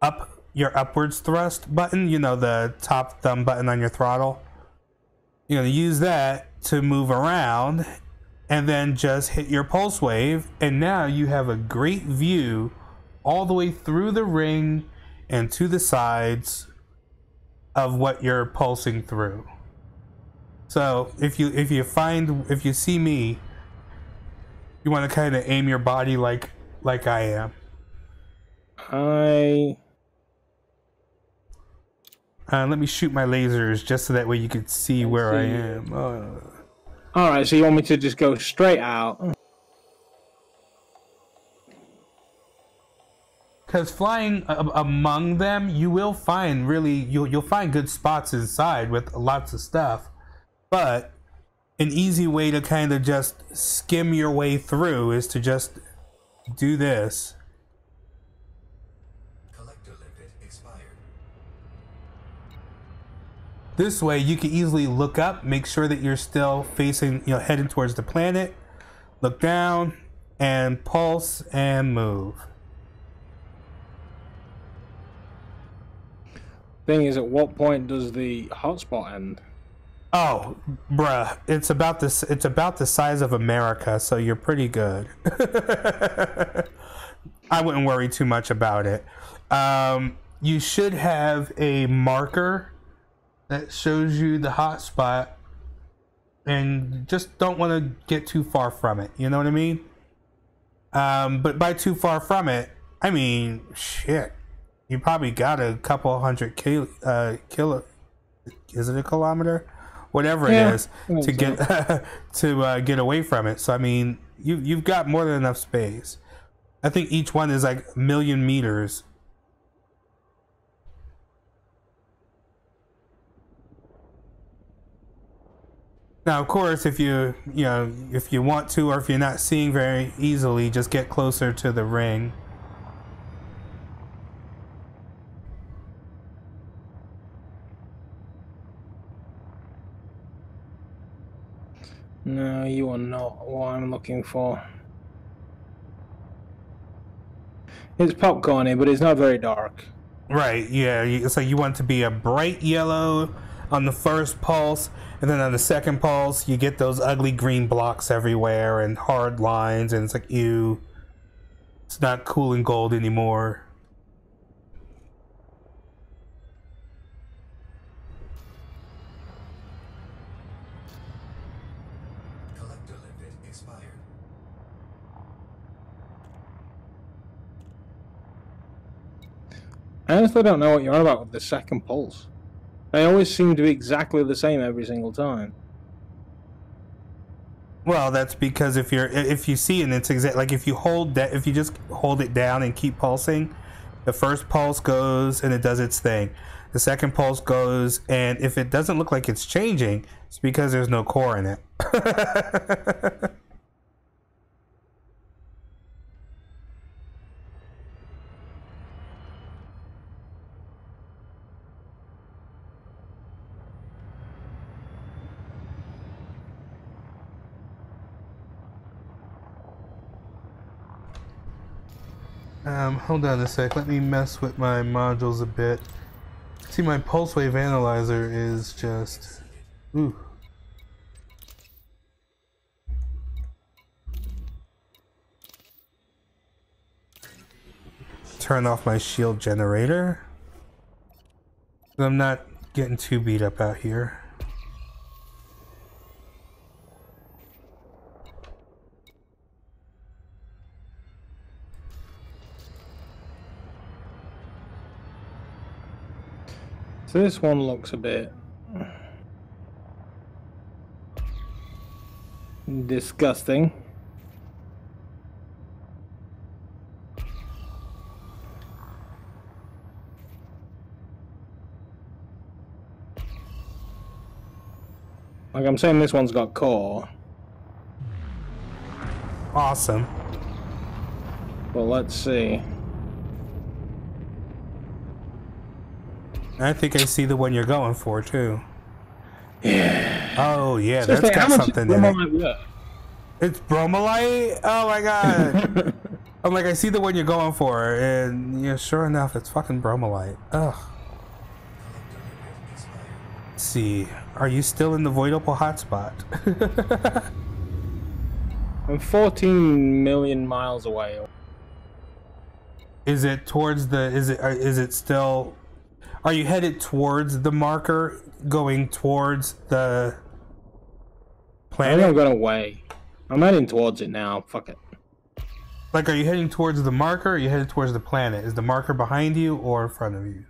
upwards thrust button, the top thumb button on your throttle. You're going to use that to move around, and then just hit your pulse wave, and now you have a great view all the way through the ring and to the sides of what you're pulsing through. So if you see me, You want to kind of aim your body like I am. Let me shoot my lasers just so that way you can see where I am. Alright, so you want me to just go straight out? Because flying among them, you will find you'll find good spots inside with lots of stuff. But an easy way to kind of just skim your way through is to just do this. This way you can easily look up, make sure that you're still facing, heading towards the planet, look down, and pulse and move. Thing is, at what point does the hotspot end? Oh, bruh, it's about the size of America, so you're pretty good. I wouldn't worry too much about it. You should have a marker that shows you the hotspot, and just don't want to get too far from it. You know what I mean? But by too far from it, I mean, shit. You probably got a couple hundred kilo. Is it a kilometer? Whatever it is to get to get away from it. So I mean, you've got more than enough space. I think each one is like 1,000,000 meters. Now, of course, if if you want to, or if you're not seeing very easily, just get closer to the ring. No, you are not what I'm looking for. It's popcorny, but it's not very dark. Right, yeah. So you want it to be a bright yellow on the first pulse, and then on the second pulse, you get those ugly green blocks everywhere and hard lines, and it's like, ew. It's not cool and gold anymore. I honestly don't know what you're on about with the second pulse. They always seem to be exactly the same every single time. Well, that's because if you see it, it's exact. Like if you just hold it down and keep pulsing, the first pulse goes and it does its thing. The second pulse goes, and if it doesn't look like it's changing, it's because there's no core in it. Hold on a sec, let me mess with my modules a bit. See, my pulse wave analyzer is just... ooh. Turn off my shield generator. I'm not getting too beat up out here. So this one looks a bit disgusting. Like I'm saying, this one's got core. Awesome. Well, let's see. I think I see the one you're going for too. Yeah. Oh yeah, So that's got something in it. Yeah. It's bromolite? Oh my god. I'm like, I see the one you're going for, and yeah, sure enough, it's fucking bromolite. Ugh. Let's see. Are you still in the voidable hotspot? I'm 14 million miles away. Is it towards the? Is it still? Are you headed towards the marker, going towards the planet? I think I'm going away. I'm heading towards it now. Fuck it. Like, are you heading towards the marker or are you headed towards the planet? Is the marker behind you or in front of you?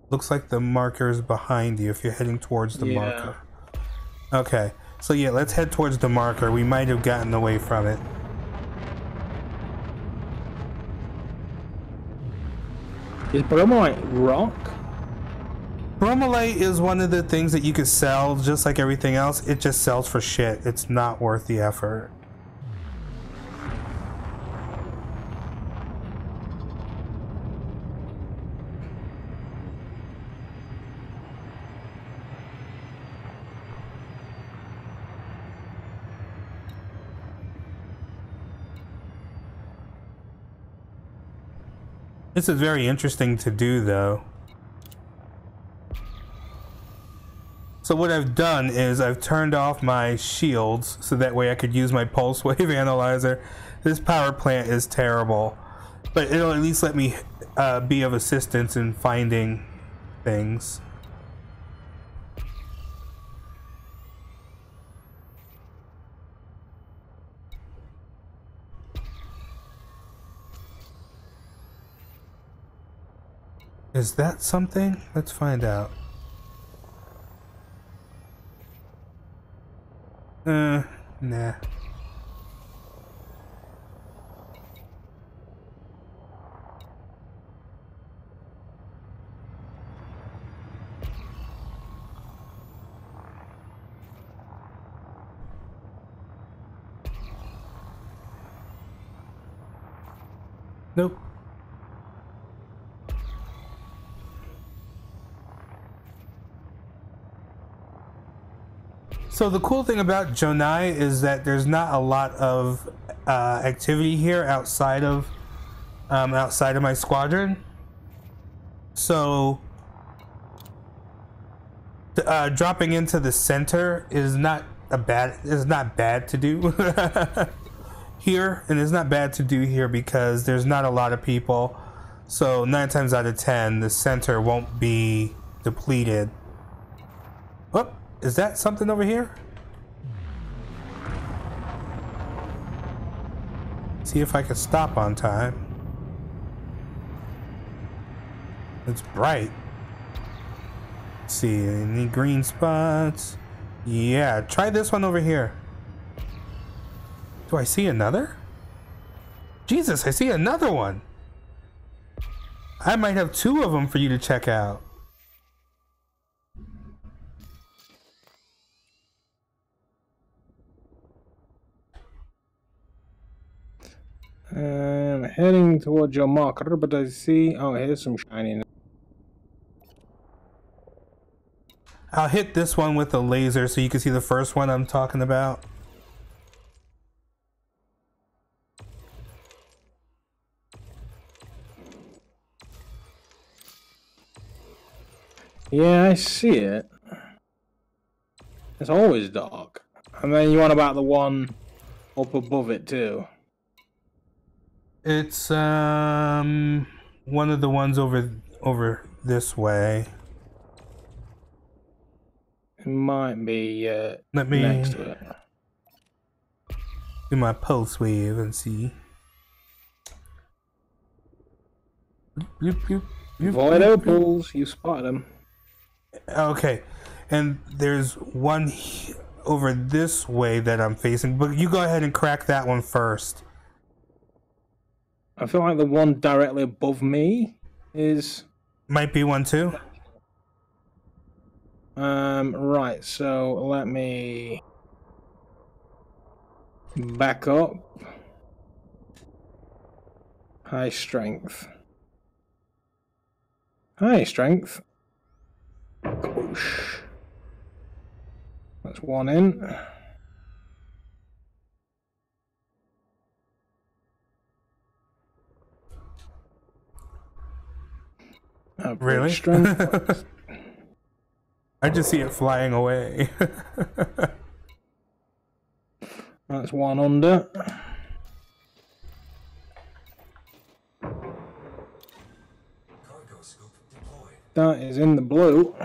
Looks like the marker is behind you if you're heading towards the marker. Okay. So yeah, let's head towards the marker. We might have gotten away from it. Is bromolite rock? Bromolite is one of the things that you could sell just like everything else. It just sells for shit. It's not worth the effort. This is very interesting to do, though. So what I've done is I've turned off my shields so that way I could use my pulse wave analyzer. This power plant is terrible, but it'll at least let me be of assistance in finding things. Is that something? Let's find out. Nah. Nope. So the cool thing about Jonai is that there's not a lot of activity here outside of my squadron. So dropping into the center is not bad to do here, and it's not bad to do here because there's not a lot of people. So 9 times out of 10, the center won't be depleted. Oh. Is that something over here? See if I can stop on time. It's bright. Let's see, any green spots? Yeah, try this one over here. Do I see another? Jesus, I see another one. I might have 2 of them for you to check out. I'm heading towards your marker, but I see... Oh, here's some shining. I'll hit this one with a laser so you can see the first one I'm talking about. Yeah, I see it. It's always dark. And then you want about the one up above it too. It's one of the ones over this way. It might be Let me next to it. Do my pulse wave and see. Void opals, you spotted them. Okay, and there's one over this way that I'm facing, but you go ahead and crack that one first. I feel like the one directly above me is... Might be one too. Right, so let me back up. High strength. High strength. Whoosh. That's one in. Really? Strength. I just see it flying away. That's one under. That is in the blue.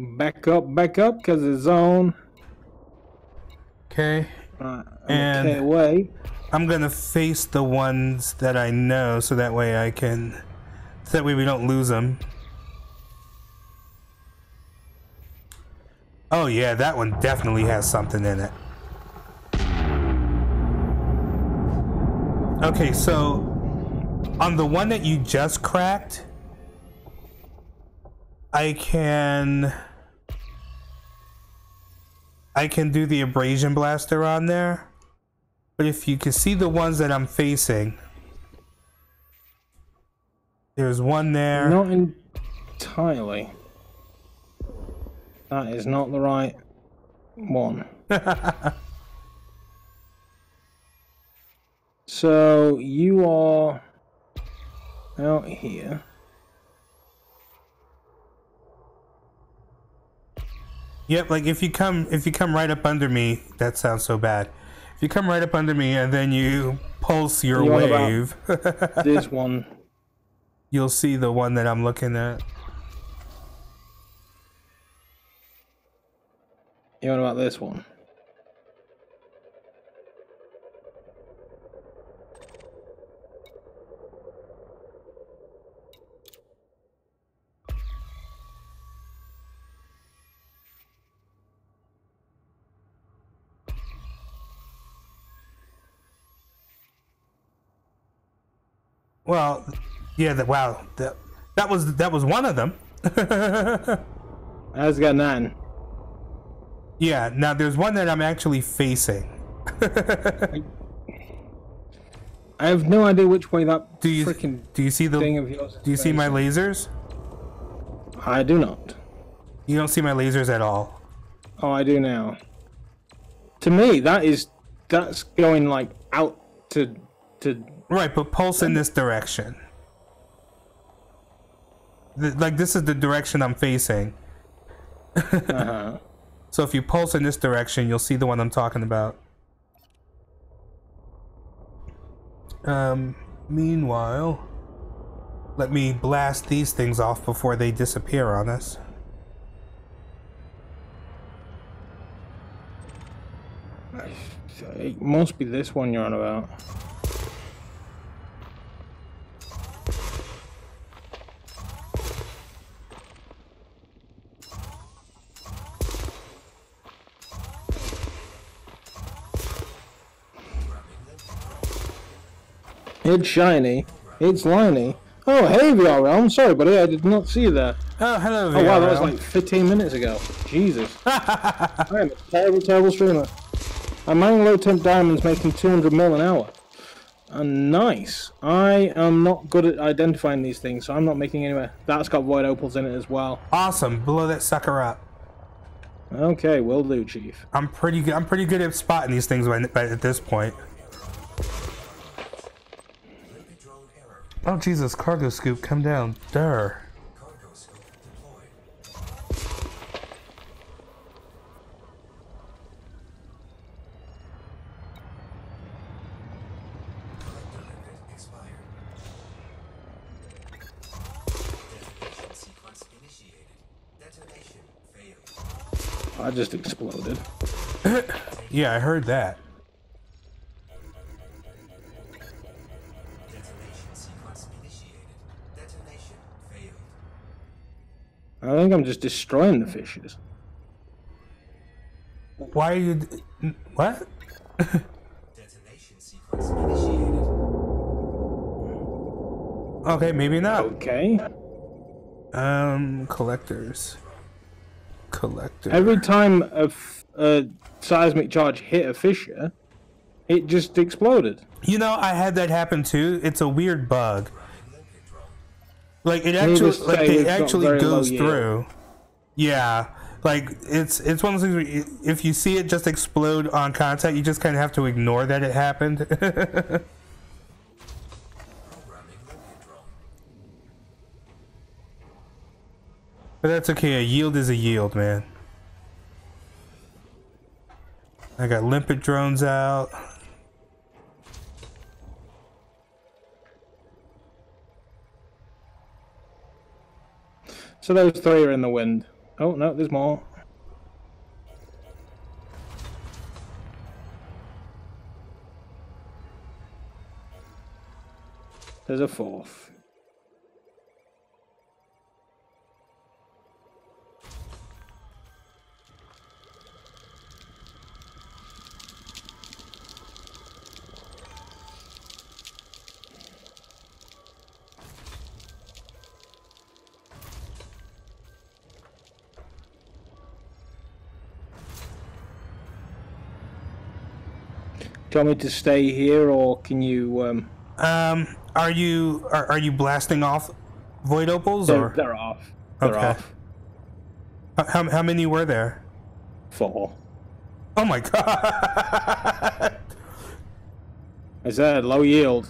Back up, because the zone. Okay. Right, And okay, away. I'm gonna face the ones that I know, so that way I can. So that way we don't lose them. Oh yeah, that one definitely has something in it. Okay, so on the one that you just cracked, I can do the abrasion blaster on there. But if you can see the ones that I'm facing, there's one there. Not entirely. That is not the right one. So you are out here. Yep, like if you come right up under me, that sounds so bad. If you come right up under me and then you pulse your wave, this one. You'll see the one that I'm looking at. You know about this one? Well, yeah. Wow. That was one of them. That's got 9. Yeah. Now there's one that I'm actually facing. I have no idea which way that do you see the thing of yours is do you see my lasers? I do not. You don't see my lasers at all. Oh, I do now. To me, that's going like out to. Right, but pulse in this direction. Like this is the direction I'm facing. Uh-huh. So if you pulse in this direction, you'll see the one I'm talking about. Meanwhile, let me blast these things off before they disappear on us. It must be this one you're on about. It's shiny. It's liney. Oh, hey, VR Realm. Sorry, buddy. I did not see you there. Oh, hello, VR Oh, wow. That Realm. was like 15 minutes ago. Jesus. I am a terrible, terrible streamer. I'm mining low temp diamonds making 200 mil an hour. Nice. I am not good at identifying these things, so I'm not making anywhere. That's got void opals in it as well. Awesome. Blow that sucker up. Okay, will do, Chief. I'm pretty good at spotting these things at this point. Oh Jesus, cargo scoop, come down. Durr. Cargo scoop deployed. Collector limit expired. Detonation sequence initiated. Detonation failed. I just exploded. Yeah, I heard that. I think I'm just destroying the fishes. Why are you... What? Detonation sequence initiated. Okay, maybe not. Okay. Collectors. Collector. Every time a seismic charge hit a fissure, it just exploded. You know, I had that happen too. It's a weird bug. Like it actually goes through. Yeah, like it's one of those things where if you see it just explode on contact, you just kind of have to ignore that it happened. But that's okay. A yield is a yield, man. I got limpet drones out. So those 3 are in the wind. Oh, no, there's more. There's a fourth. Do you want me to stay here, or can you? Are you blasting off void opals or? They're off. They're Okay. off. How many were there? 4. Oh my god! I said low yield.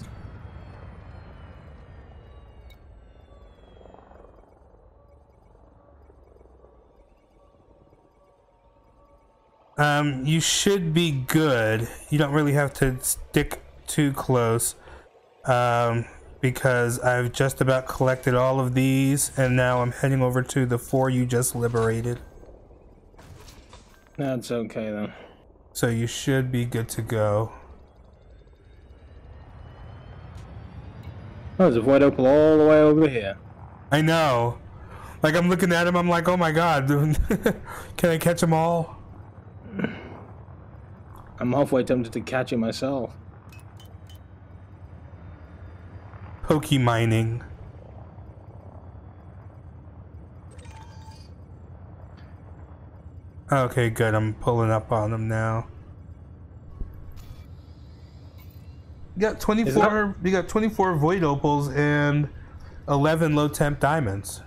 You should be good. You don't really have to stick too close. Because I've just about collected all of these, and now I'm heading over to the 4 you just liberated. That's okay then. So you should be good to go. Oh, there's a void opal all the way over here. I know. Like, I'm looking at him, I'm like, oh my god. Can I catch them all? I'm halfway tempted to catch it myself. Pokey mining. Okay, good. I'm pulling up on them now. You got 24. You got 24 void opals and 11 low temp diamonds.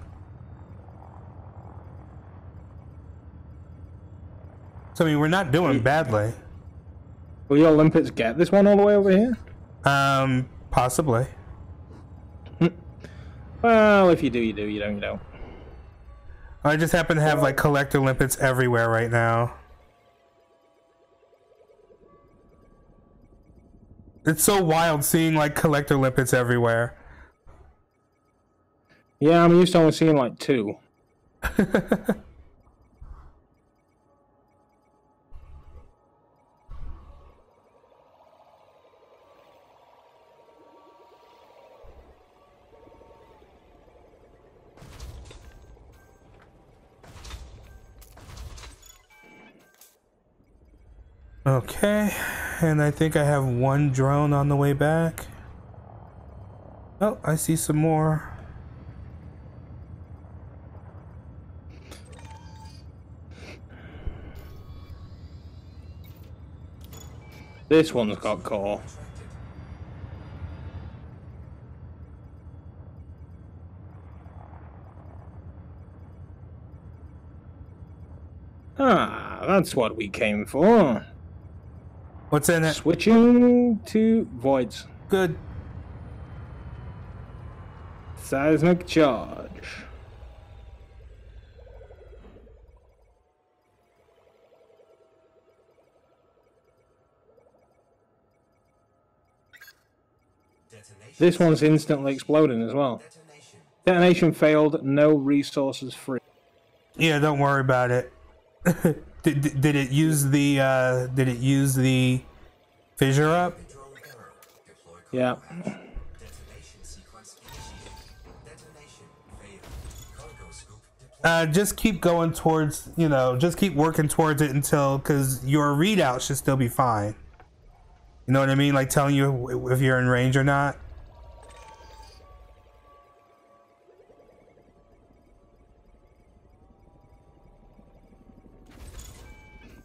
So I mean, we're not doing badly. Will your limpets get this one all the way over here? Possibly. Well, if you do, you do. You don't, you don't. I just happen to have like collector limpets everywhere right now. It's so wild seeing like collector limpets everywhere. Yeah, I'm used to only seeing like 2. Okay, and I think I have 1 drone on the way back. Oh, I see some more. This one's got core. Ah, that's what we came for. What's in it? Switching to voids. Good. Seismic charge. This one's instantly exploding as well. Detonation failed, no resources free. Yeah, don't worry about it. Did it use the fissure up? Yeah. Just keep going towards, just keep working towards it until, because your readout should still be fine. You know what I mean? Like telling you if you're in range or not.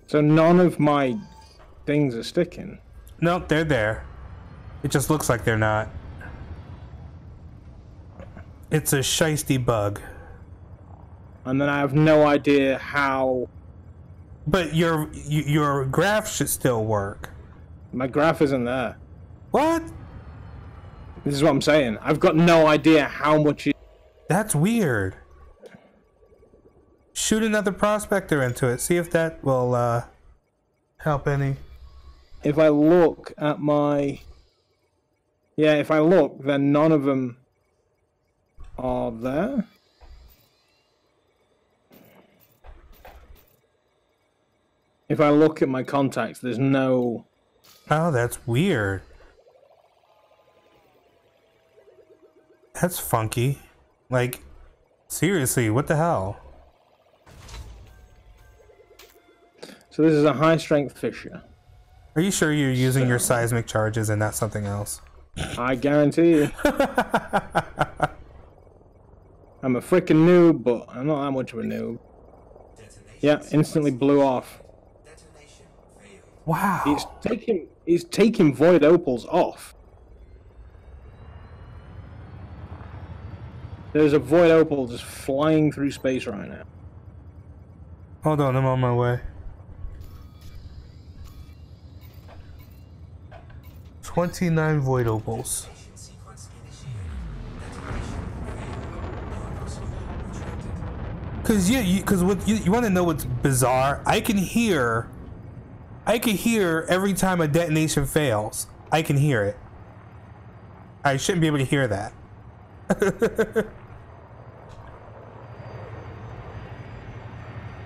So none of my things are sticking. Nope, they're there. It just looks like they're not. It's a shiesty bug. And then I have no idea how. But your graph should still work. My graph isn't there. What? This is what I'm saying. I've got no idea how much it... That's weird. Shoot another prospector into it. See if that will help any. If I look at my... Yeah, if I look, then none of them are there. If I look at my contacts, there's no... Oh, that's weird. That's funky. Like, seriously, what the hell? So this is a high-strength fissure. Are you sure you're using your seismic charges and not something else? I guarantee you. I'm a freaking noob, but I'm not that much of a noob. Yeah, instantly blew off. Detonation failed. Wow. He's taking void opals off. There's a void opal just flying through space right now. Hold on, I'm on my way. 29 void opals. Detonation sequence initiated. Detonation failed. Cause what you want to know what's bizarre? I can hear every time a detonation fails. I can hear it. I shouldn't be able to hear that.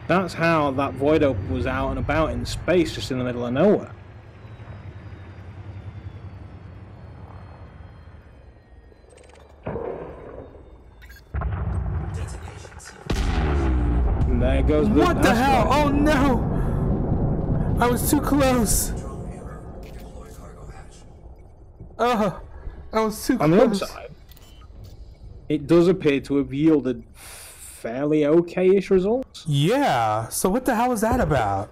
That's how that void opal was out and about in space, just in the middle of nowhere. Detonation sequence initiated. And there goes the... What the hell? asteroid. Oh no! I was too close. Control error. Deploy cargo hatch. I was too On the close. upside, it does appear to have yielded fairly okay-ish results. Yeah. So what the hell is that about?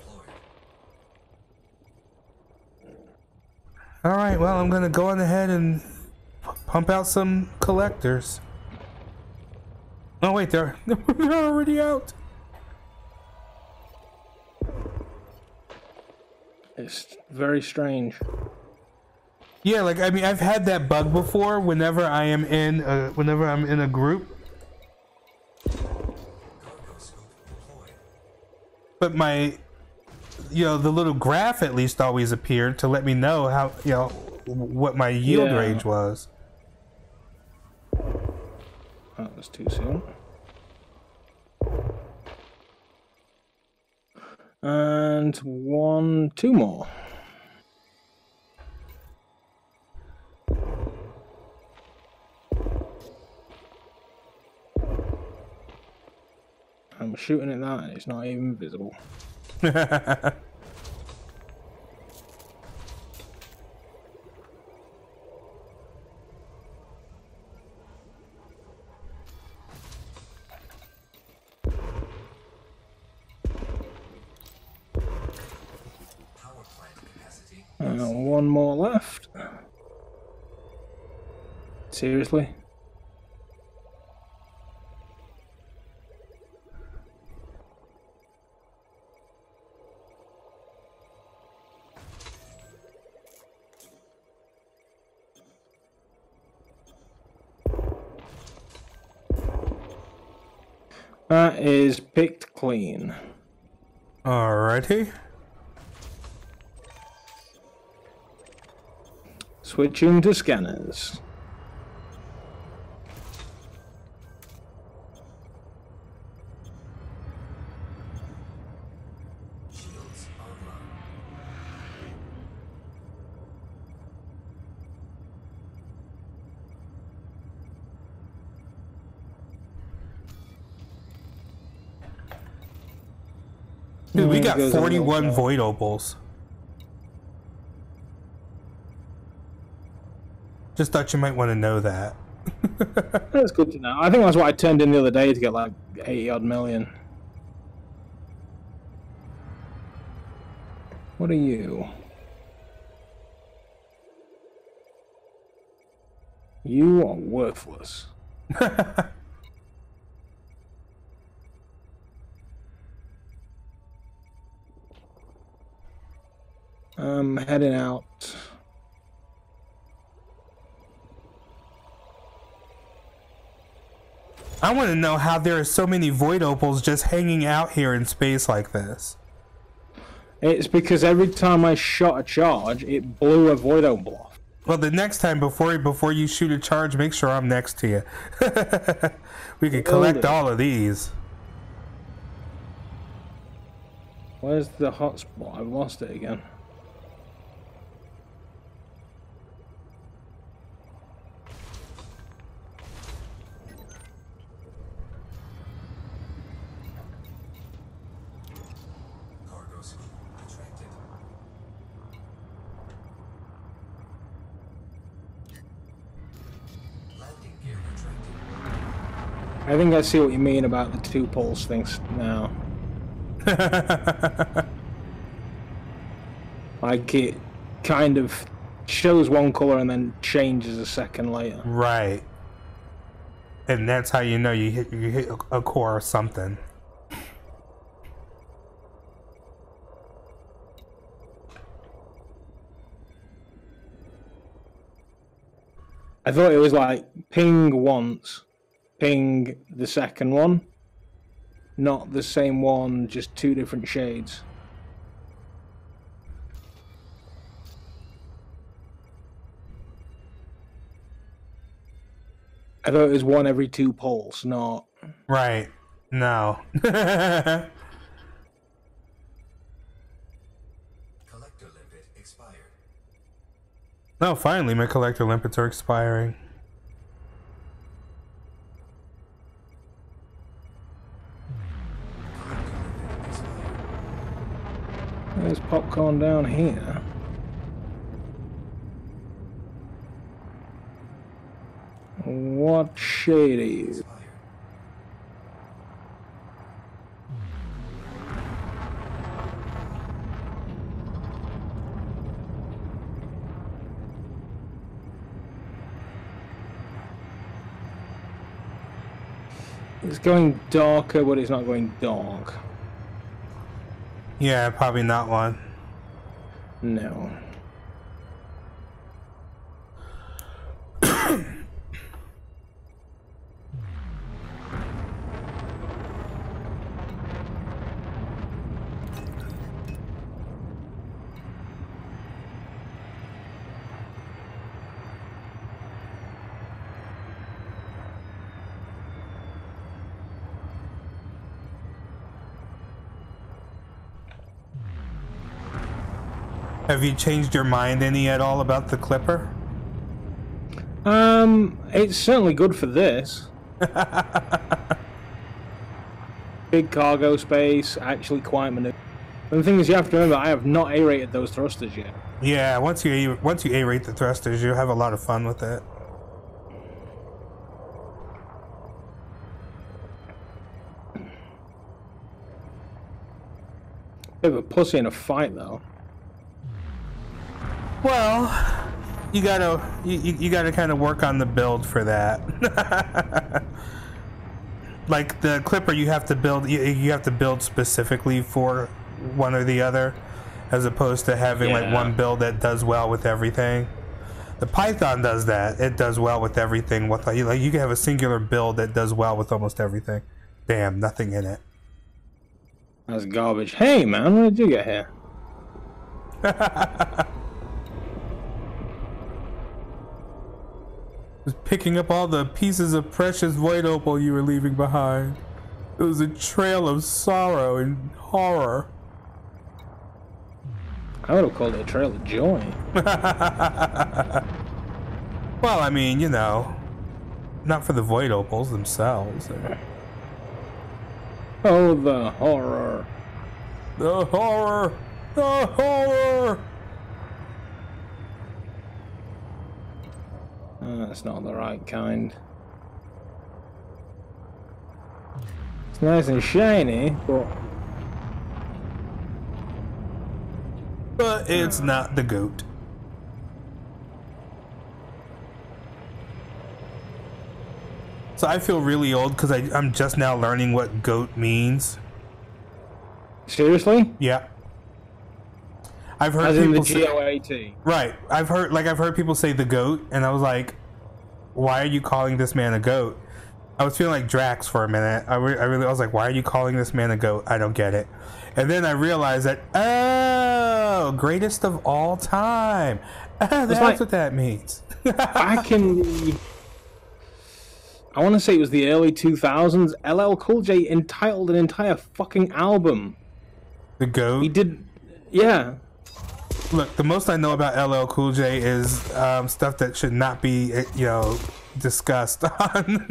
All right. Well, I'm gonna go on ahead and pump out some collectors. Oh wait, they're already out. It's very strange. Yeah, like I mean, I've had that bug before. Whenever I'm in a group, Cargo scope deployed. but my, the little graph at least always appeared to let me know how, what my yield Yeah. range was. That was too soon. And two more. I'm shooting at that and it's not even visible. Power plant capacity. And one more left. Seriously? That is picked clean. Alrighty. Switching to scanners. Shields online. Dude, we It got goes a little 41 far. void opals. Just thought you might want to know that. That's good to know. I think that's what I turned in the other day to get like 80 odd million. What are you? You are worthless. I'm heading out. I want to know how there are so many void opals just hanging out here in space like this. It's because every time I shot a charge, it blew a void opal off. Well, the next time before you shoot a charge, make sure I'm next to you. We could collect all of these. Where's the hotspot? I've lost it again. Cargo scoop retracted. Landing gear retracted. I think I see what you mean about the two pulse things now. Like it kind of shows one color and then changes a second later. Right. And that's how you know you hit a core or something. I thought it was like ping once, ping the second one. Not the same one, just two different shades. I thought it was one every two poles, not... Right. No. Collector limpet expired. No, finally my collector limpets are expiring. There's popcorn down here. What shade are you? Expired. It's going darker, but it's not going dark. Yeah, probably not one. No. Have you changed your mind any at all about the Clipper? It's certainly good for this. Big cargo space, actually quite maneuverable. And the thing is, you have to remember, I have not A-rated those thrusters yet. Yeah, once you A-rate the thrusters, you have a lot of fun with it. Bit of a pussy in a fight, though. Well, you gotta kind of work on the build for that. Like the Clipper, you have to build specifically for one or the other, as opposed to having like one build that does well with everything. The Python does that; it does well with everything. With like you can have a singular build that does well with almost everything. Damn, nothing in it. That's garbage. Hey, man, when did you get here? Was picking up all the pieces of precious void opal you were leaving behind. It was a trail of sorrow and horror. I would have called it a trail of joy. Well, I mean, you know, not for the void opals themselves. Oh, the horror. The horror! The horror! That's not the right kind. It's nice and shiny, But it's not the goat. So I feel really old because I'm just now learning what goat means. Seriously? Yeah. I've heard As in the people say, G-O-A-T. right. I've heard people say the goat, and I was like, why are you calling this man a goat? I was feeling like Drax for a minute. I was like, why are you calling this man a goat? I don't get it. And then I realized that, oh, greatest of all time. That's like, what that means. Back in the... I want to say it was the early 2000s, LL Cool J entitled an entire fucking album The goat. He did. Yeah. Look, the most I know about LL Cool J is stuff that should not be, discussed on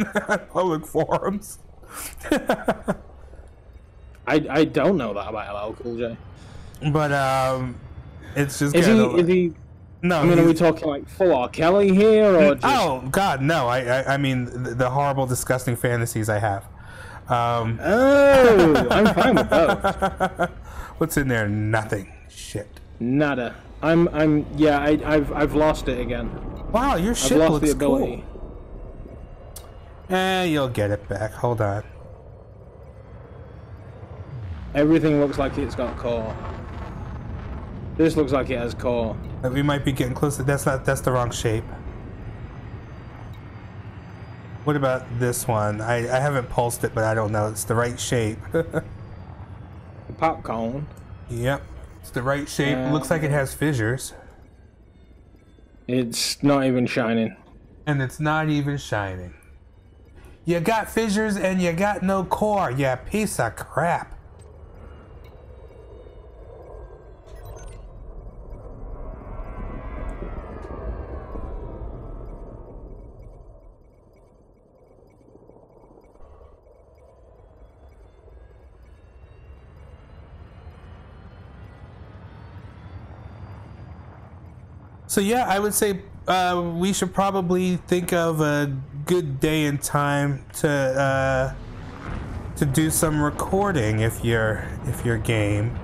public forums. I don't know that about LL Cool J. But it's just. Is he? No. I mean, are we talking like full R. Kelly here, or just? Oh God, no! I mean the horrible, disgusting fantasies I have. Oh, I'm fine with those. What's in there? Nothing. Shit. Nada. I've lost it again. Wow, your ship I've lost looks the ability. cool. You'll get it back. Hold on. Everything looks like it's got core. This looks like it has core. We might be getting close to. That's the wrong shape. What about this one? I haven't pulsed it, but I don't know. It's the right shape. Popcorn. Yep. It's the right shape. Looks like it has fissures. It's not even shining. And it's not even shining. You got fissures and you got no core, you piece of crap. So yeah, I would say we should probably think of a good day and time to do some recording if you're game,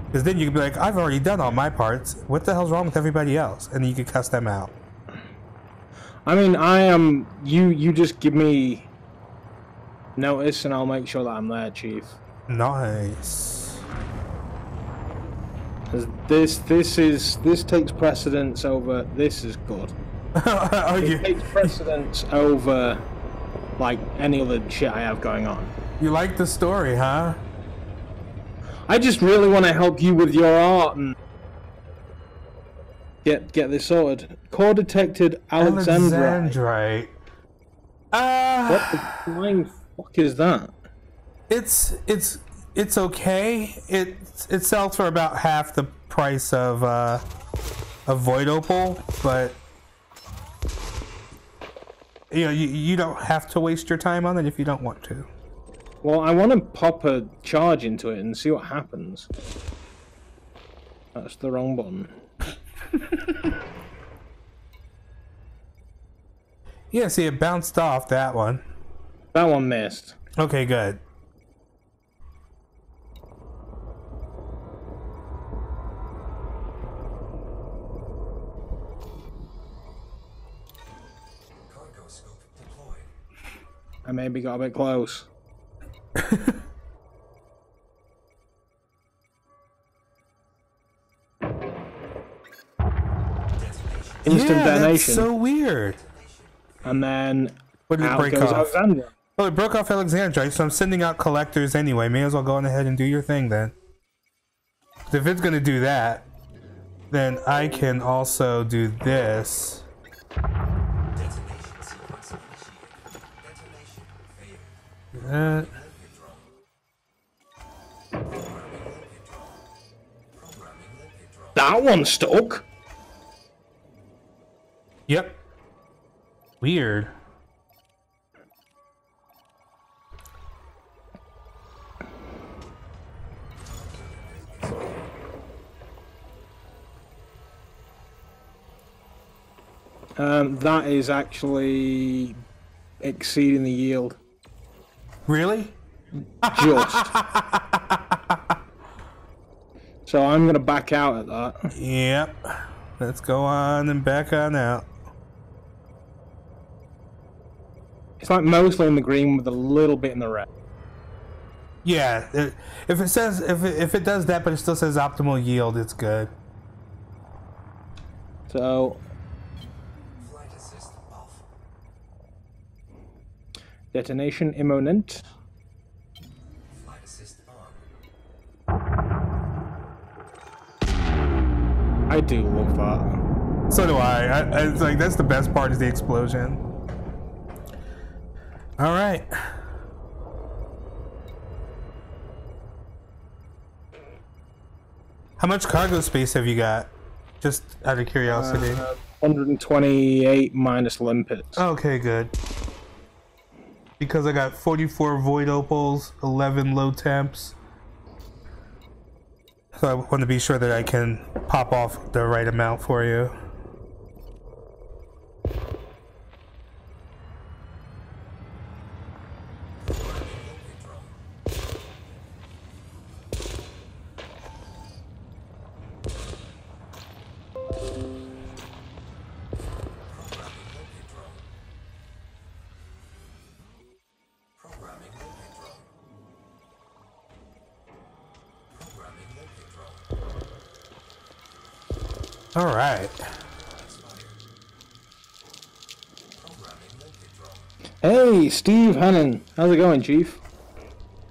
because then you could be like, I've already done all my parts. What the hell's wrong with everybody else? And then you could cuss them out. I mean, I am. You just give me notice, and I'll make sure that I'm there, Chief. Nice. 'Cause this takes precedence over. This is good. It takes precedence over like any other shit I have going on. You like the story, huh? I just really want to help you with your art and get this sorted. Core detected Alexandrite. What the flying fuck is that? It's okay. It sells for about half the price of Void Opal, but you don't have to waste your time on it if you don't want to. Well, I want to pop a charge into it and see what happens. That's the wrong button. Yeah, see, it bounced off that one. That one missed. Okay, good. Cargo scope deployed. I maybe got a bit close. Instant detonation. That's so weird. And then What did it out break goes off? Alexandra. Well, it broke off Alexandrite, so I'm sending out collectors anyway. May as well go on ahead and do your thing then. If it's gonna do that, then I can also do this. Detonation sequence initiated. Detonation failed. Programming lipid drone. That one stuck. Yep. Weird. That is actually exceeding the yield. Really? Just. So I'm gonna back out at that. Yep. Let's go on and back on out. It's like mostly in the green with a little bit in the red. Yeah. If it says if it does that, but it still says optimal yield, it's good. So Flight assist off. detonation imminent. Flight assist on. I do love that. So do I. It's like that's the best part is the explosion. All right. How much cargo space have you got? Just out of curiosity. 128 minus limpets. Okay, good. Because I got 44 void opals, 11 low temps. So I want to be sure that I can pop off the right amount for you. All right. Hey, Steve Hannon. How's it going, Chief?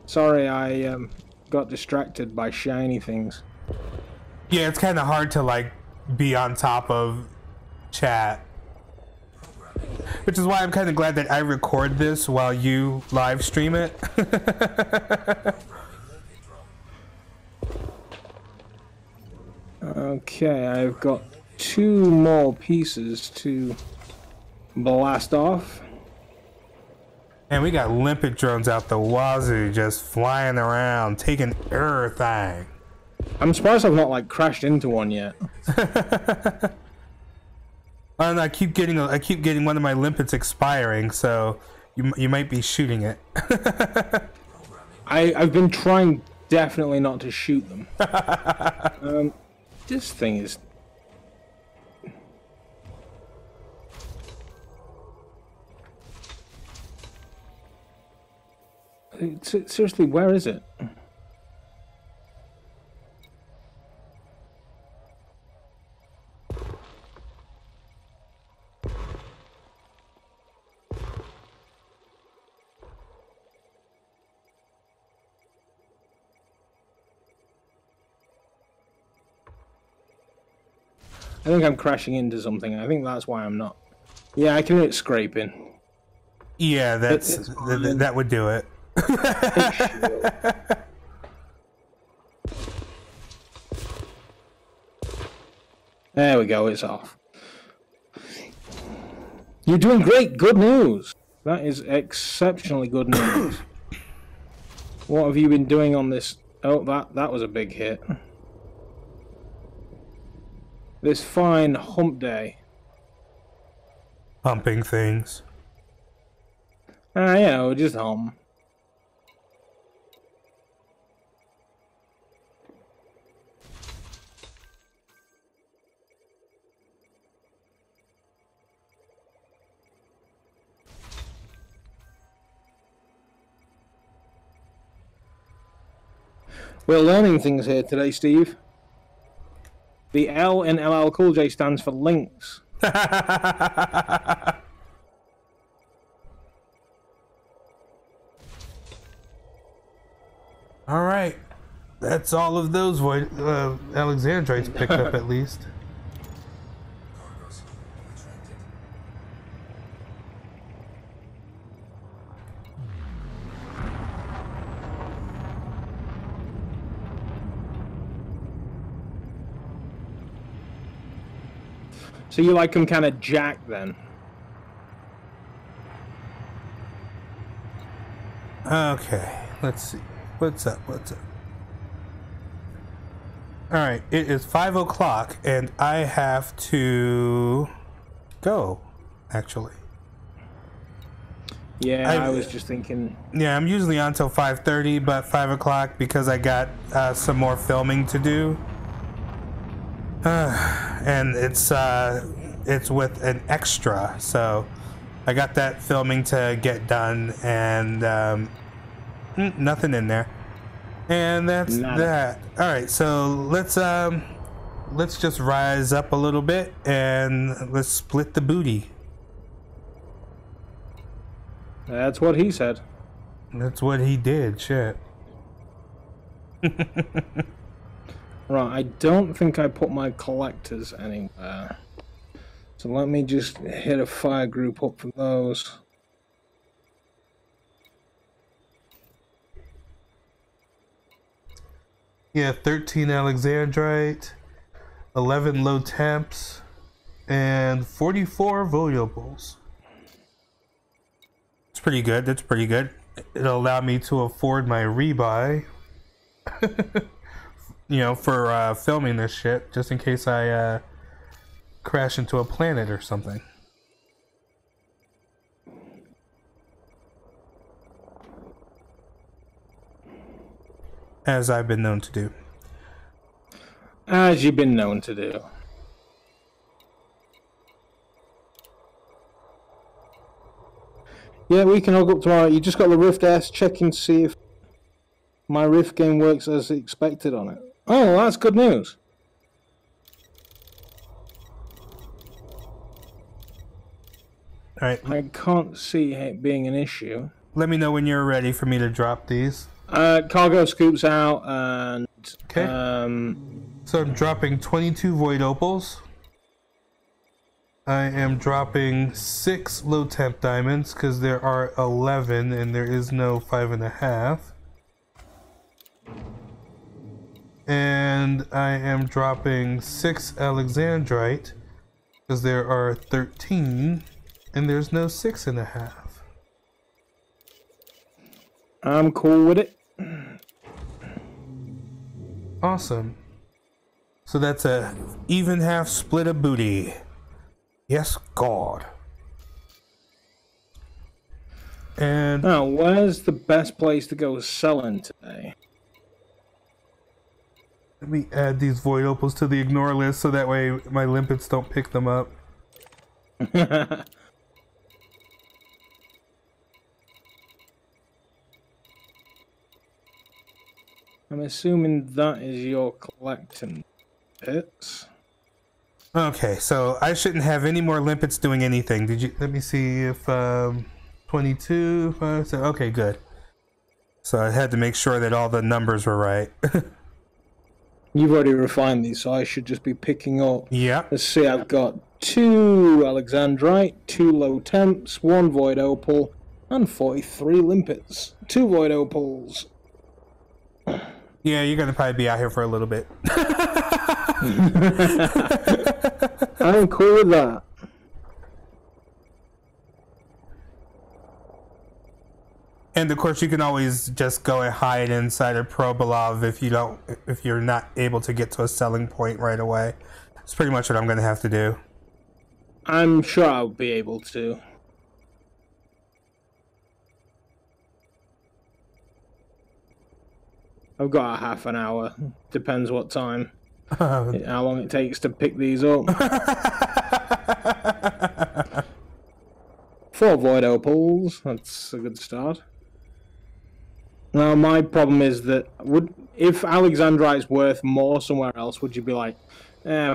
Sorry, I got distracted by shiny things. Yeah, it's kind of hard to like be on top of chat. Which is why I'm kind of glad that I record this while you live stream it. Okay, I've got 2 more pieces to blast off. And we got limpet drones out the wazoo just flying around, taking everything. I'm surprised I've not like crashed into one yet. And I keep getting one of my limpets expiring, so you might be shooting it. I've been trying definitely not to shoot them. This thing is... Seriously, where is it? I think I'm crashing into something. I think that's why I'm not. Yeah, I can hear it scraping. Yeah, that would do it. There we go, it's off. You're doing great, good news. That is exceptionally good news. What have you been doing on this? Oh, that was a big hit. This fine hump day. Pumping things. Yeah, just hum. We're learning things here today, Steve. The L in LL Cool J stands for links. All right, that's all of those Alexandrites picked up at least. Cargoes retracted. So you like them kind of jacked then? Okay, let's see. What's up? All right, it is 5 o'clock, and I have to go. Actually, Yeah, I was just thinking. yeah, I'm usually on till 5:30, but 5 o'clock because I got some more filming to do, and it's with an extra, so I got that filming to get done, and nothing in there, and that's that. All right, so let's just rise up a little bit and let's split the booty. That's what he said. That's what he did. Shit. Right, I don't think I put my collectors anywhere. So let me just hit a fire group up for those. Yeah, 13 Alexandrite, 11 low temps, and 44 valuables. It's pretty good. That's pretty good. It'll allow me to afford my rebuy. You know, for filming this shit, just in case I crash into a planet or something. As I've been known to do. As you've been known to do. Yeah, we can hook up tomorrow. You just got the Rift S. Check and see if my Rift game works as expected on it. Oh, that's good news. Alright. I can't see it being an issue. Let me know when you're ready for me to drop these. Cargo scoops out and... Okay. So I'm dropping 22 void opals. I am dropping 6 low temp diamonds because there are 11 and there is no 5.5. And I am dropping 6 Alexandrite because there are 13 and there's no 6.5. I'm cool with it. Awesome. So that's a even half split of booty. Yes, God. And now, where's the best place to go selling today? Let me add these void opals to the ignore list so that way my limpets don't pick them up. I'm assuming that is your collecting bits. Okay, so I shouldn't have any more limpets doing anything. Did you? Let me see if 22. Okay, good. So I had to make sure that all the numbers were right. You've already refined these, so I should just be picking up. Yeah. Let's see, I've got 2 Alexandrite, 2 low temps, 1 void opal, and 43 limpets. 2 void opals. Yeah, you're gonna probably be out here for a little bit. I'm cool with that. And of course, you can always just go and hide inside a Probolov if you're not able to get to a selling point right away. That's pretty much what I'm gonna have to do. I'm sure I'll be able to. I've got a half an hour. Depends what time. How long it takes to pick these up. 4 void opals. That's a good start. Now, my problem is that if Alexandrite's worth more somewhere else, would you be like,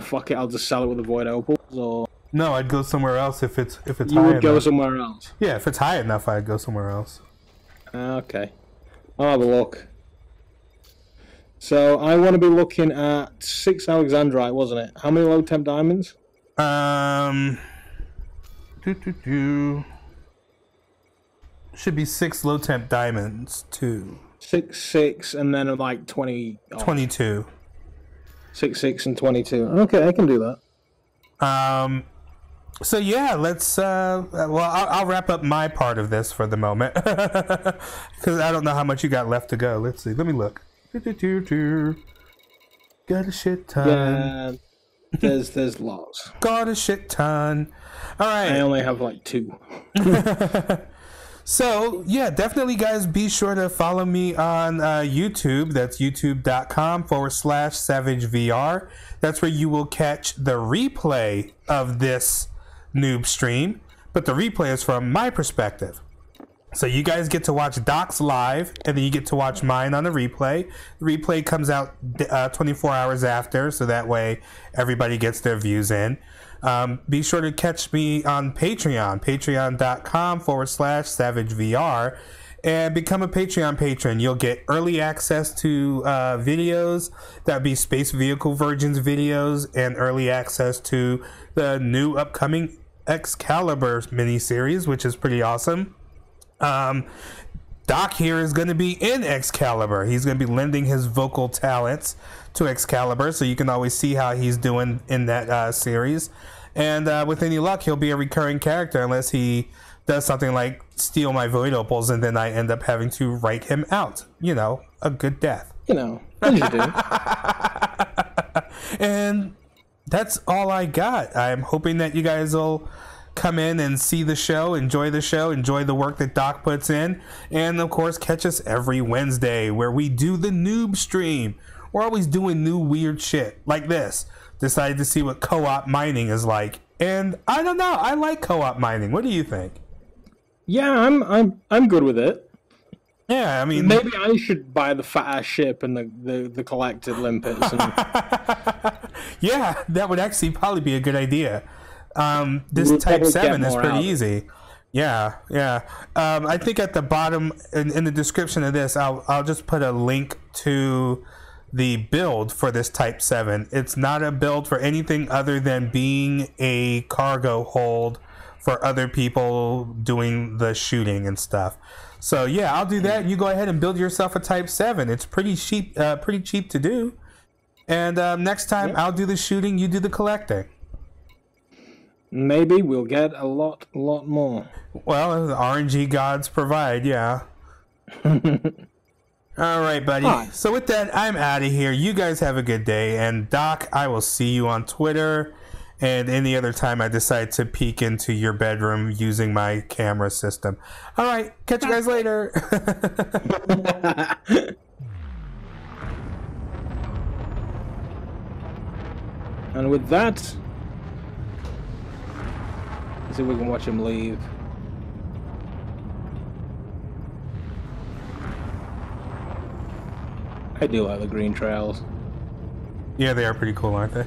fuck it, I'll just sell it with the void opals? Or No, I'd go somewhere else if it's you high would go enough. somewhere else? Yeah, if it's high enough, I'd go somewhere else. Okay. I'll have a look. So, I want to be looking at 6 Alexandrite, wasn't it? How many low temp diamonds? Should be 6 low temp diamonds too. 6, and then like 20. 22. 6, and 22. Okay, I can do that. So yeah, let's well, I'll wrap up my part of this for the moment because I don't know how much you got left to go. Let's see. Let me look. Got a shit ton. Yeah, there's lots. Got a shit ton. All right. I only have like 2. So yeah, definitely guys, be sure to follow me on YouTube. That's youtube.com/SavageVR. That's where you will catch the replay of this noob stream, but the replay is from my perspective. So you guys get to watch Doc's live, and then you get to watch mine on the replay. The replay comes out 24 hours after, so that way everybody gets their views in. Be sure to catch me on Patreon, patreon.com/SavageVR, and become a Patreon patron. You'll get early access to videos, that would be Space Vehicle Virgins videos, and early access to the new upcoming Excalibur miniseries, which is pretty awesome. Doc here is going to be in Excalibur. He's going to be lending his vocal talents to Excalibur, so you can always see how he's doing in that series. And with any luck, he'll be a recurring character unless he does something like steal my void opals, and then I end up having to write him out. You know, a good death. You know, as you do. And that's all I got. I'm hoping that you guys will come in and see the show, enjoy the work that Doc puts in, and of course catch us every Wednesday where we do the Noobstream. We're always doing new weird shit like this. Decided to see what co-op mining is like, and I don't know, I like co-op mining. What do you think? Yeah, I'm good with it. Yeah, I mean, maybe I should buy the fat ass ship and the collected limpets. And... yeah, that would actually probably be a good idea. This Type 7 is pretty easy. Yeah. I think at the bottom in the description of this, I'll just put a link to the build for this Type 7. It's not a build for anything other than being a cargo hold for other people doing the shooting and stuff. So yeah, I'll do that. You go ahead and build yourself a Type 7. It's pretty cheap to do. And next time I'll do the shooting, you do the collecting. Maybe we'll get a lot more. Well, the RNG gods provide, yeah. All right, buddy. Hi. So with that, I'm out of here. You guys have a good day. And Doc, I will see you on Twitter and any other time I decide to peek into your bedroom using my camera system. All right, catch you guys later. And with that, let's see if we can watch him leave. I do like the green trails. Yeah, they are pretty cool, aren't they?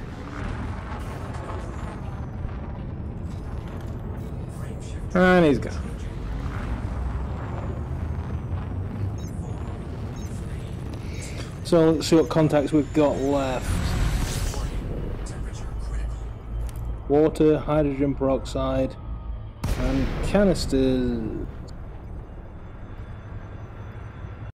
And he's gone. So let's see what contacts we've got left. Water, hydrogen peroxide, and canisters.